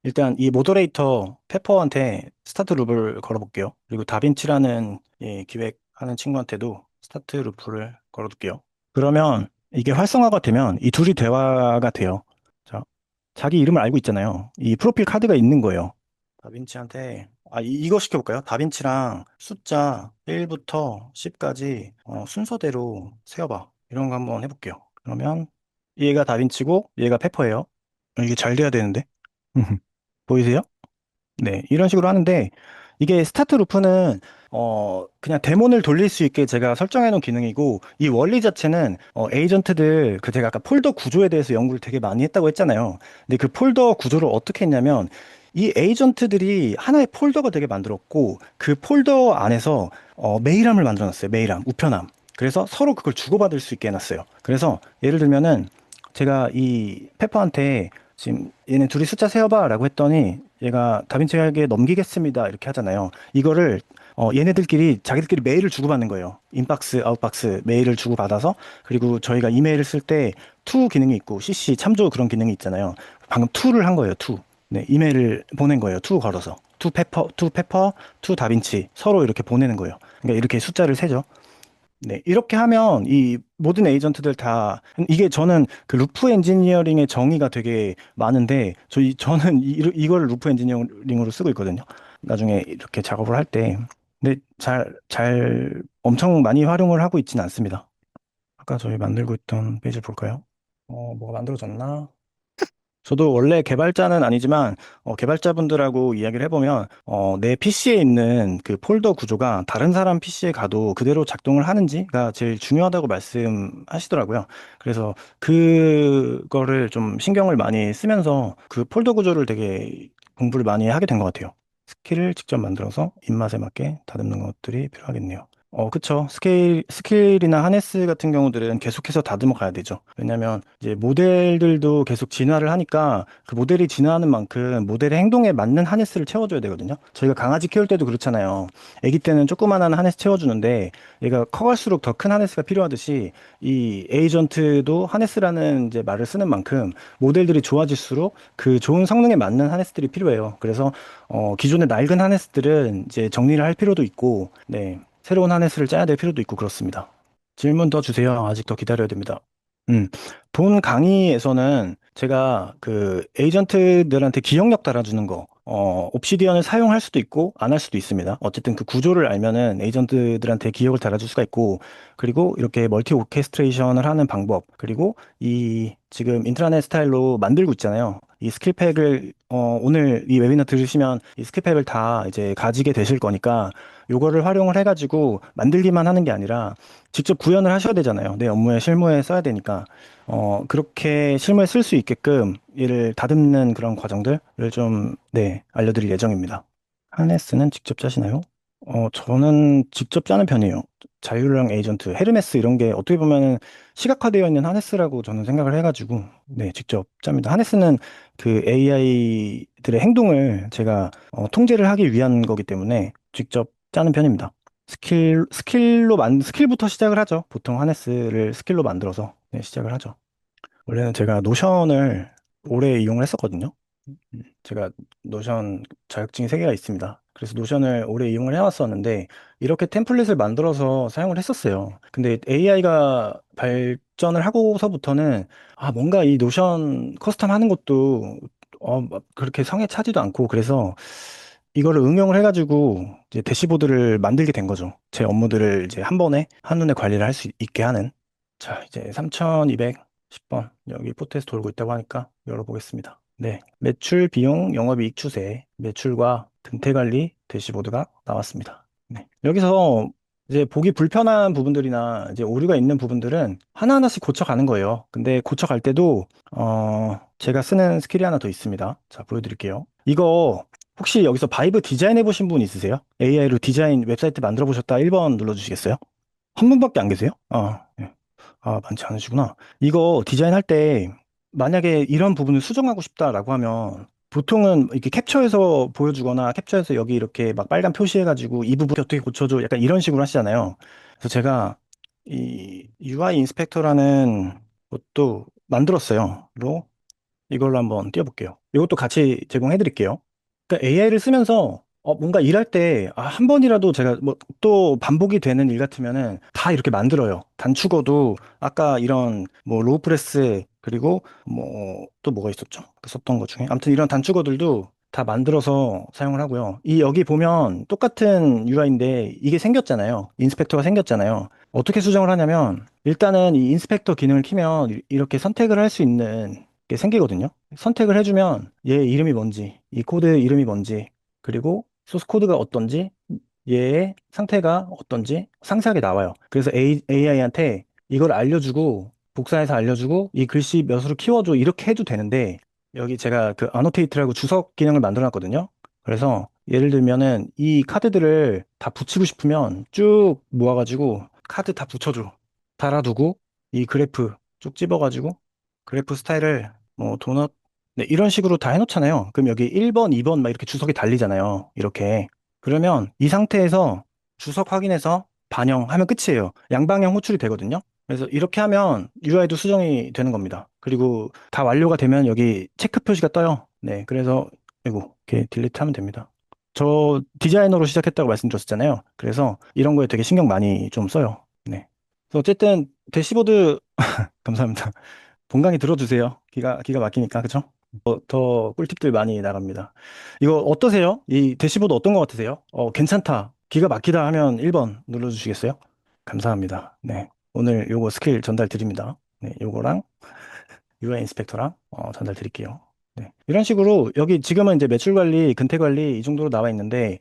일단 이 모더레이터 페퍼한테 스타트 루프를 걸어볼게요. 그리고 다빈치라는 이 기획하는 친구한테도 스타트 루프를 걸어둘게요. 그러면 이게 활성화가 되면 이 둘이 대화가 돼요. 자, 자기 이름을 알고 있잖아요. 이 프로필 카드가 있는 거예요. 다빈치한테 이거 시켜볼까요? 다빈치랑 숫자 1부터 10까지 순서대로 세어봐. 이런 거 한번 해볼게요. 그러면 얘가 다빈치고 얘가 페퍼예요. 이게 잘 돼야 되는데. 보이세요? 네, 이런 식으로 하는데 이게 스타트 루프는 그냥 데몬을 돌릴 수 있게 제가 설정해 놓은 기능이고 이 원리 자체는 에이전트들 그 제가 아까 폴더 구조에 대해서 연구를 되게 많이 했다고 했잖아요. 근데 그 폴더 구조를 어떻게 했냐면 이 에이전트들이 하나의 폴더가 되게 만들었고 그 폴더 안에서 메일함을 만들어 놨어요. 메일함, 우편함. 그래서 서로 그걸 주고받을 수 있게 해놨어요. 그래서 예를 들면은 제가 이 페퍼한테 지금 얘네 둘이 숫자 세어봐라고 했더니 얘가 다빈치에게 넘기겠습니다 이렇게 하잖아요. 이거를 얘네들끼리 자기들끼리 메일을 주고받는 거예요. 인박스, 아웃박스 메일을 주고받아서 그리고 저희가 이메일을 쓸 때 to 기능이 있고 cc 참조 그런 기능이 있잖아요. 방금 to를 한 거예요. to. 네, 이메일을 보낸 거예요. to 걸어서. to 페퍼, to 다빈치 서로 이렇게 보내는 거예요. 그러니까 이렇게 숫자를 세죠. 네, 이렇게 하면 이 모든 에이전트들 다 이게 저는 그 루프 엔지니어링의 정의가 되게 많은데 저는 이걸 루프 엔지니어링으로 쓰고 있거든요. 나중에 이렇게 작업을 할 때. 근데 잘 엄청 많이 활용을 하고 있지는 않습니다. 아까 저희 만들고 있던 페이지를 볼까요? 뭐가 만들어졌나? 저도 원래 개발자는 아니지만 개발자분들하고 이야기를 해보면 내 PC에 있는 그 폴더 구조가 다른 사람 PC에 가도 그대로 작동을 하는지가 제일 중요하다고 말씀하시더라고요. 그래서 그거를 좀 신경을 많이 쓰면서 그 폴더 구조를 되게 공부를 많이 하게 된 것 같아요. 스킬을 직접 만들어서 입맛에 맞게 다듬는 것들이 필요하겠네요. 그쵸. 스케일이나 하네스 같은 경우들은 계속해서 다듬어 가야 되죠. 왜냐면 이제 모델들도 계속 진화를 하니까 그 모델이 진화하는 만큼 모델의 행동에 맞는 하네스를 채워줘야 되거든요. 저희가 강아지 키울 때도 그렇잖아요. 아기 때는 조그만한 하네스 채워주는데 얘가 커갈수록 더 큰 하네스가 필요하듯이 이 에이전트도 하네스라는 이제 말을 쓰는 만큼 모델들이 좋아질수록 그 좋은 성능에 맞는 하네스들이 필요해요. 그래서 기존의 낡은 하네스들은 이제 정리를 할 필요도 있고, 네. 새로운 하네스를 짜야 될 필요도 있고 그렇습니다. 질문 더 주세요. 아직 더 기다려야 됩니다. 음, 본 강의에서는 제가 그 에이전트들한테 기억력 달아주는 거, 옵시디언을 사용할 수도 있고 안 할 수도 있습니다. 어쨌든 그 구조를 알면은 에이전트들한테 기억을 달아줄 수가 있고, 그리고 이렇게 멀티 오케스트레이션을 하는 방법, 그리고 이 지금 인트라넷 스타일로 만들고 있잖아요. 이 스킬팩을 오늘 이 웨비나 들으시면 이 스킬팩을 다 이제 가지게 되실 거니까 요거를 활용을 해가지고 만들기만 하는 게 아니라 직접 구현을 하셔야 되잖아요. 내 업무에 실무에 써야 되니까 그렇게 실무에 쓸 수 있게끔 이를 다듬는 그런 과정들을 좀 네, 알려드릴 예정입니다. 하네스는 직접 짜시나요? 저는 직접 짜는 편이에요. 자율형 에이전트, 헤르메스 이런 게 어떻게 보면 시각화되어 있는 하네스라고 저는 생각을 해가지고, 네, 직접 짭니다. 하네스는 그 AI들의 행동을 제가 통제를 하기 위한 거기 때문에 직접 짜는 편입니다. 스킬부터 시작을 하죠. 보통 하네스를 스킬로 만들어서 네, 시작을 하죠. 원래는 제가 노션을 오래 이용을 했었거든요. 제가 노션 자격증이 3개가 있습니다. 그래서 노션을 오래 이용을 해왔었는데, 이렇게 템플릿을 만들어서 사용을 했었어요. 근데 AI가 발전을 하고서부터는, 뭔가 이 노션 커스텀 하는 것도, 막 그렇게 성에 차지도 않고, 그래서 이거를 응용을 해가지고, 이제 대시보드를 만들게 된 거죠. 제 업무들을 이제 한 번에, 한눈에 관리를 할 수 있게 하는. 자, 이제 3210번. 여기 포트에서 돌고 있다고 하니까 열어보겠습니다. 네. 매출, 비용, 영업이익 추세, 매출과 등태 관리 대시보드가 나왔습니다. 네. 여기서 이제 보기 불편한 부분들이나 이제 오류가 있는 부분들은 하나하나씩 고쳐가는 거예요. 근데 고쳐갈 때도, 제가 쓰는 스킬이 하나 더 있습니다. 자, 보여드릴게요. 이거 혹시 여기서 바이브 디자인 해보신 분 있으세요? AI로 디자인 웹사이트 만들어 보셨다 1번 눌러주시겠어요? 한 분밖에 안 계세요? 예. 많지 않으시구나. 이거 디자인할 때 만약에 이런 부분을 수정하고 싶다라고 하면 보통은 이렇게 캡처해서 보여주거나 캡처해서 여기 이렇게 막 빨간 표시해가지고 이 부분 어떻게 고쳐줘 약간 이런 식으로 하시잖아요. 그래서 제가 이 UI 인스펙터라는 것도 만들었어요. 이걸로 한번 띄워볼게요. 이것도 같이 제공해 드릴게요. 그러니까 AI를 쓰면서 뭔가 일할 때 한 번이라도 제가 뭐 또 반복이 되는 일 같으면은 다 이렇게 만들어요. 단축어도 아까 이런 뭐 로우 프레스 그리고 뭐 또 뭐가 있었죠? 그 썼던 것 중에 아무튼 이런 단축어들도 다 만들어서 사용을 하고요. 이 여기 보면 똑같은 UI인데 이게 생겼잖아요. 인스펙터가 생겼잖아요. 어떻게 수정을 하냐면 일단은 이 인스펙터 기능을 키면 이렇게 선택을 할 수 있는 게 생기거든요. 선택을 해주면 얘 이름이 뭔지, 이 코드 이름이 뭔지, 그리고 소스 코드가 어떤지, 얘의 상태가 어떤지 상세하게 나와요. 그래서 AI한테 이걸 알려주고, 복사해서 알려주고, 이 글씨 몇으로 키워줘, 이렇게 해도 되는데, 여기 제가 그 아노테이트라고 주석 기능을 만들어 놨거든요. 그래서 예를 들면은 이 카드들을 다 붙이고 싶으면 쭉 모아가지고 카드 다 붙여줘. 달아두고, 이 그래프 쭉 집어가지고, 그래프 스타일을 뭐 도넛 네, 이런 식으로 다 해놓잖아요. 그럼 여기 1번, 2번 막 이렇게 주석이 달리잖아요. 이렇게. 그러면 이 상태에서 주석 확인해서 반영하면 끝이에요. 양방향 호출이 되거든요. 그래서 이렇게 하면 UI도 수정이 되는 겁니다. 그리고 다 완료가 되면 여기 체크 표시가 떠요. 네, 그래서 이거 이렇게 딜리트 하면 됩니다. 저 디자이너로 시작했다고 말씀드렸잖아요. 그래서 이런 거에 되게 신경 많이 좀 써요. 네. 그래서 어쨌든 대시보드 감사합니다. 본강의 들어주세요. 기가 막히니까, 그쵸? 더 꿀팁들 많이 나갑니다. 이거 어떠세요? 이 대시보드 어떤 거 같으세요? 괜찮다. 기가 막히다 하면 1번 눌러주시겠어요? 감사합니다. 네. 오늘 요거 스킬 전달 드립니다. 네, 요거랑 UI 인스펙터랑 전달 드릴게요. 네. 이런 식으로 여기 지금은 이제 매출 관리, 근태 관리 이 정도로 나와 있는데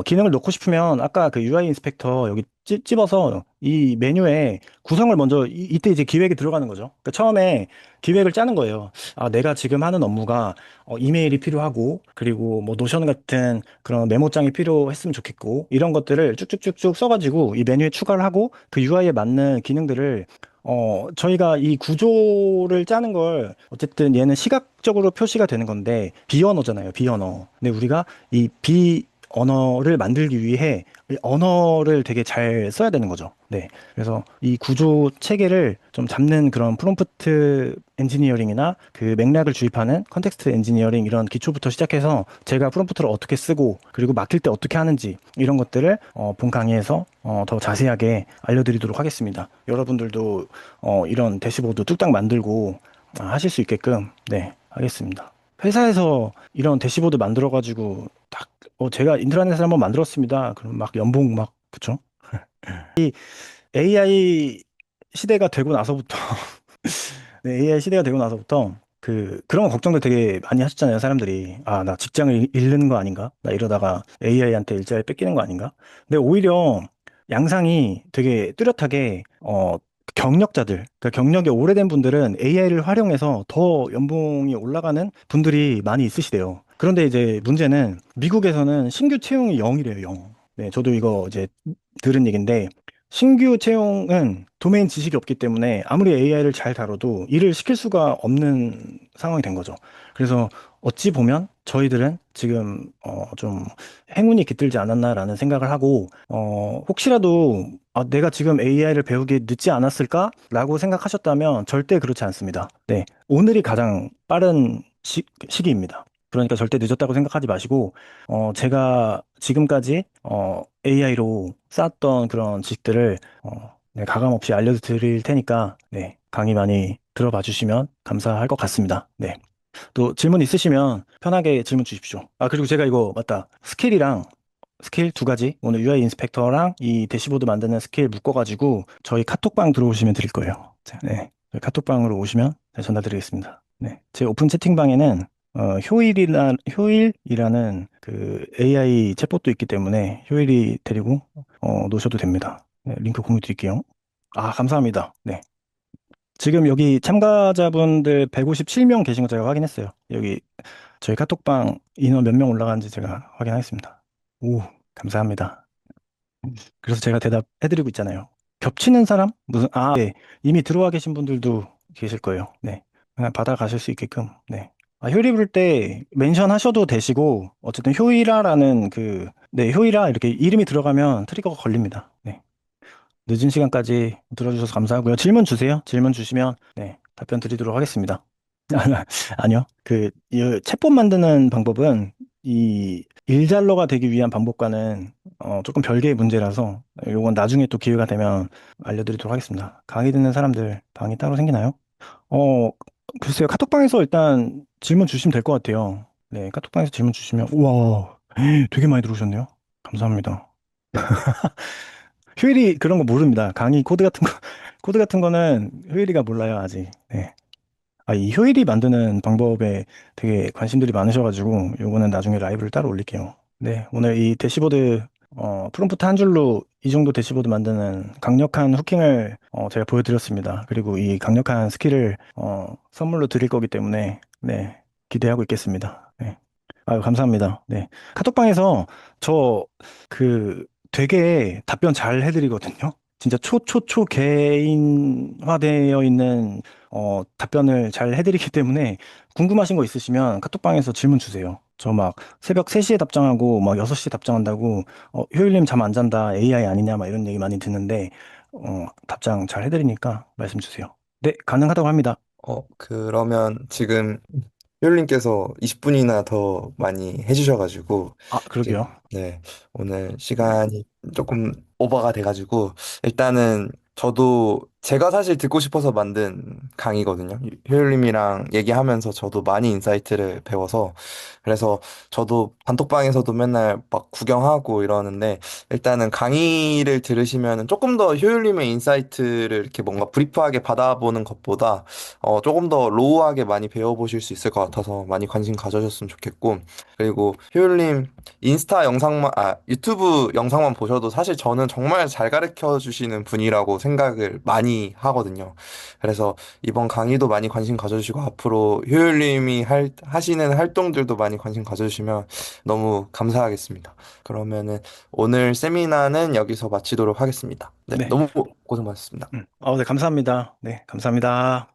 기능을 넣고 싶으면 아까 그 UI 인스펙터 여기 찝어서 이 메뉴에 구성을 먼저 이때 이제 기획에 들어가는 거죠. 그러니까 처음에 기획을 짜는 거예요. 내가 지금 하는 업무가 이메일이 필요하고 그리고 뭐 노션 같은 그런 메모장이 필요했으면 좋겠고 이런 것들을 쭉쭉쭉쭉 써가지고 이 메뉴에 추가를 하고 그 UI에 맞는 기능들을 저희가 이 구조를 짜는 걸, 어쨌든 얘는 시각적으로 표시가 되는 건데, 비언어잖아요, 비언어. 근데 우리가 이 비언어를 만들기 위해 이 언어를 되게 잘 써야 되는 거죠. 네. 그래서 이 구조 체계를 좀 잡는 그런 프롬프트 엔지니어링이나 그 맥락을 주입하는 컨텍스트 엔지니어링 이런 기초부터 시작해서 제가 프롬프트를 어떻게 쓰고 그리고 막힐 때 어떻게 하는지 이런 것들을 본 강의에서 더 자세하게 알려드리도록 하겠습니다. 여러분들도 이런 대시보드 뚝딱 만들고 하실 수 있게끔 네 하겠습니다. 회사에서 이런 대시보드 만들어가지고 딱 제가 인트라넷을 한번 만들었습니다. 그럼 막 연봉 막 그쵸? AI 시대가 되고 나서부터 네, AI 시대가 되고 나서부터 그런 걱정들 되게 많이 하셨잖아요, 사람들이. 아, 나 직장을 잃는 거 아닌가? 나 이러다가 AI한테 일자리 뺏기는 거 아닌가? 근데 오히려 양상이 되게 뚜렷하게, 경력자들, 그러니까 경력이 오래된 분들은 AI를 활용해서 더 연봉이 올라가는 분들이 많이 있으시대요. 그런데 이제 문제는 미국에서는 신규 채용이 0이래요, 0. 네, 저도 이거 이제 들은 얘기인데, 신규 채용은 도메인 지식이 없기 때문에 아무리 AI를 잘 다뤄도 일을 시킬 수가 없는 상황이 된 거죠. 그래서 어찌 보면 저희들은 지금 좀 행운이 깃들지 않았나라는 생각을 하고 혹시라도 내가 지금 AI를 배우기 늦지 않았을까라고 생각하셨다면 절대 그렇지 않습니다. 네, 오늘이 가장 빠른 시기입니다. 그러니까 절대 늦었다고 생각하지 마시고 제가 지금까지 AI로 쌓았던 그런 지식들을 네, 가감 없이 알려드릴 테니까 네, 강의 많이 들어봐 주시면 감사할 것 같습니다. 네. 또 질문 있으시면 편하게 질문 주십시오. 아, 그리고 제가 이거 맞다. 스킬 두 가지 오늘 UI 인스펙터랑 이 대시보드 만드는 스킬 묶어가지고 저희 카톡방 들어오시면 드릴 거예요. 자, 네. 저희 카톡방으로 오시면 제가 전달드리겠습니다. 네. 제 오픈 채팅방에는 효일이라는 그 AI 챗봇도 있기 때문에 효일이 데리고 놓으셔도 됩니다. 네, 링크 공유 드릴게요. 아, 감사합니다. 네. 지금 여기 참가자분들 157명 계신 거 제가 확인했어요. 여기 저희 카톡방 인원 몇 명 올라가는지 제가 확인하겠습니다. 오, 감사합니다. 그래서 제가 대답해드리고 있잖아요. 겹치는 사람? 네. 이미 들어와 계신 분들도 계실 거예요. 네. 그냥 받아가실 수 있게끔. 네. 효리 부를 때 멘션 하셔도 되시고, 어쨌든 효이라라는 네, 효이라 이렇게 이름이 들어가면 트리거가 걸립니다. 네. 늦은 시간까지 들어주셔서 감사하고요. 질문 주세요. 질문 주시면, 네, 답변 드리도록 하겠습니다. 아니요. 이 챗봇 만드는 방법은 이 일잘러가 되기 위한 방법과는 조금 별개의 문제라서 요건 나중에 또 기회가 되면 알려드리도록 하겠습니다. 강의 듣는 사람들 방이 따로 생기나요? 어, 글쎄요. 카톡방에서 일단 질문 주시면 될 것 같아요. 네, 카톡방에서 질문 주시면, 우와, 되게 많이 들어오셨네요. 감사합니다. 휴일이 그런 거 모릅니다. 강의 코드 같은 거, 코드 같은 거는 휴일이가 몰라요, 아직. 네. 이 효일이 만드는 방법에 되게 관심들이 많으셔가지고, 요거는 나중에 라이브를 따로 올릴게요. 네, 오늘 이 대시보드, 프롬프트 한 줄로 이 정도 대시보드 만드는 강력한 후킹을 제가 보여드렸습니다. 그리고 이 강력한 스킬을 선물로 드릴 거기 때문에, 네, 기대하고 있겠습니다. 네. 아유, 감사합니다. 네. 카톡방에서 저 되게 답변 잘 해드리거든요. 진짜 개인화되어 있는 답변을 잘 해드리기 때문에 궁금하신 거 있으시면 카톡방에서 질문 주세요. 저 막 새벽 3시에 답장하고 막 6시에 답장한다고 효율님 잠 안 잔다 AI 아니냐 막 이런 얘기 많이 듣는데 답장 잘 해드리니까 말씀 주세요. 네, 가능하다고 합니다. 그러면 지금 효율님께서 20분이나 더 많이 해주셔가지고, 아, 지금, 그러게요. 네, 오늘 시간이 조금 오버가 돼가지고, 일단은 저도 제가 사실 듣고 싶어서 만든 강의거든요. 효율님이랑 얘기하면서 저도 많이 인사이트를 배워서, 그래서 저도 단톡방에서도 맨날 막 구경하고 이러는데, 일단은 강의를 들으시면 조금 더 효율님의 인사이트를 이렇게 뭔가 브리프하게 받아보는 것보다 조금 더 로우하게 많이 배워보실 수 있을 것 같아서 많이 관심 가져줬으면 좋겠고, 그리고 효율님 유튜브 영상만 보셔도 사실 저는 정말 잘 가르쳐 주시는 분이라고 생각을 많이 하거든요. 그래서 이번 강의도 많이 관심 가져주시고, 앞으로 효율님이 하시는 활동들도 많이 관심 가져주시면 너무 감사하겠습니다. 그러면은 오늘 세미나는 여기서 마치도록 하겠습니다. 네, 네. 너무 고생 많으셨습니다. 네, 감사합니다. 네, 감사합니다.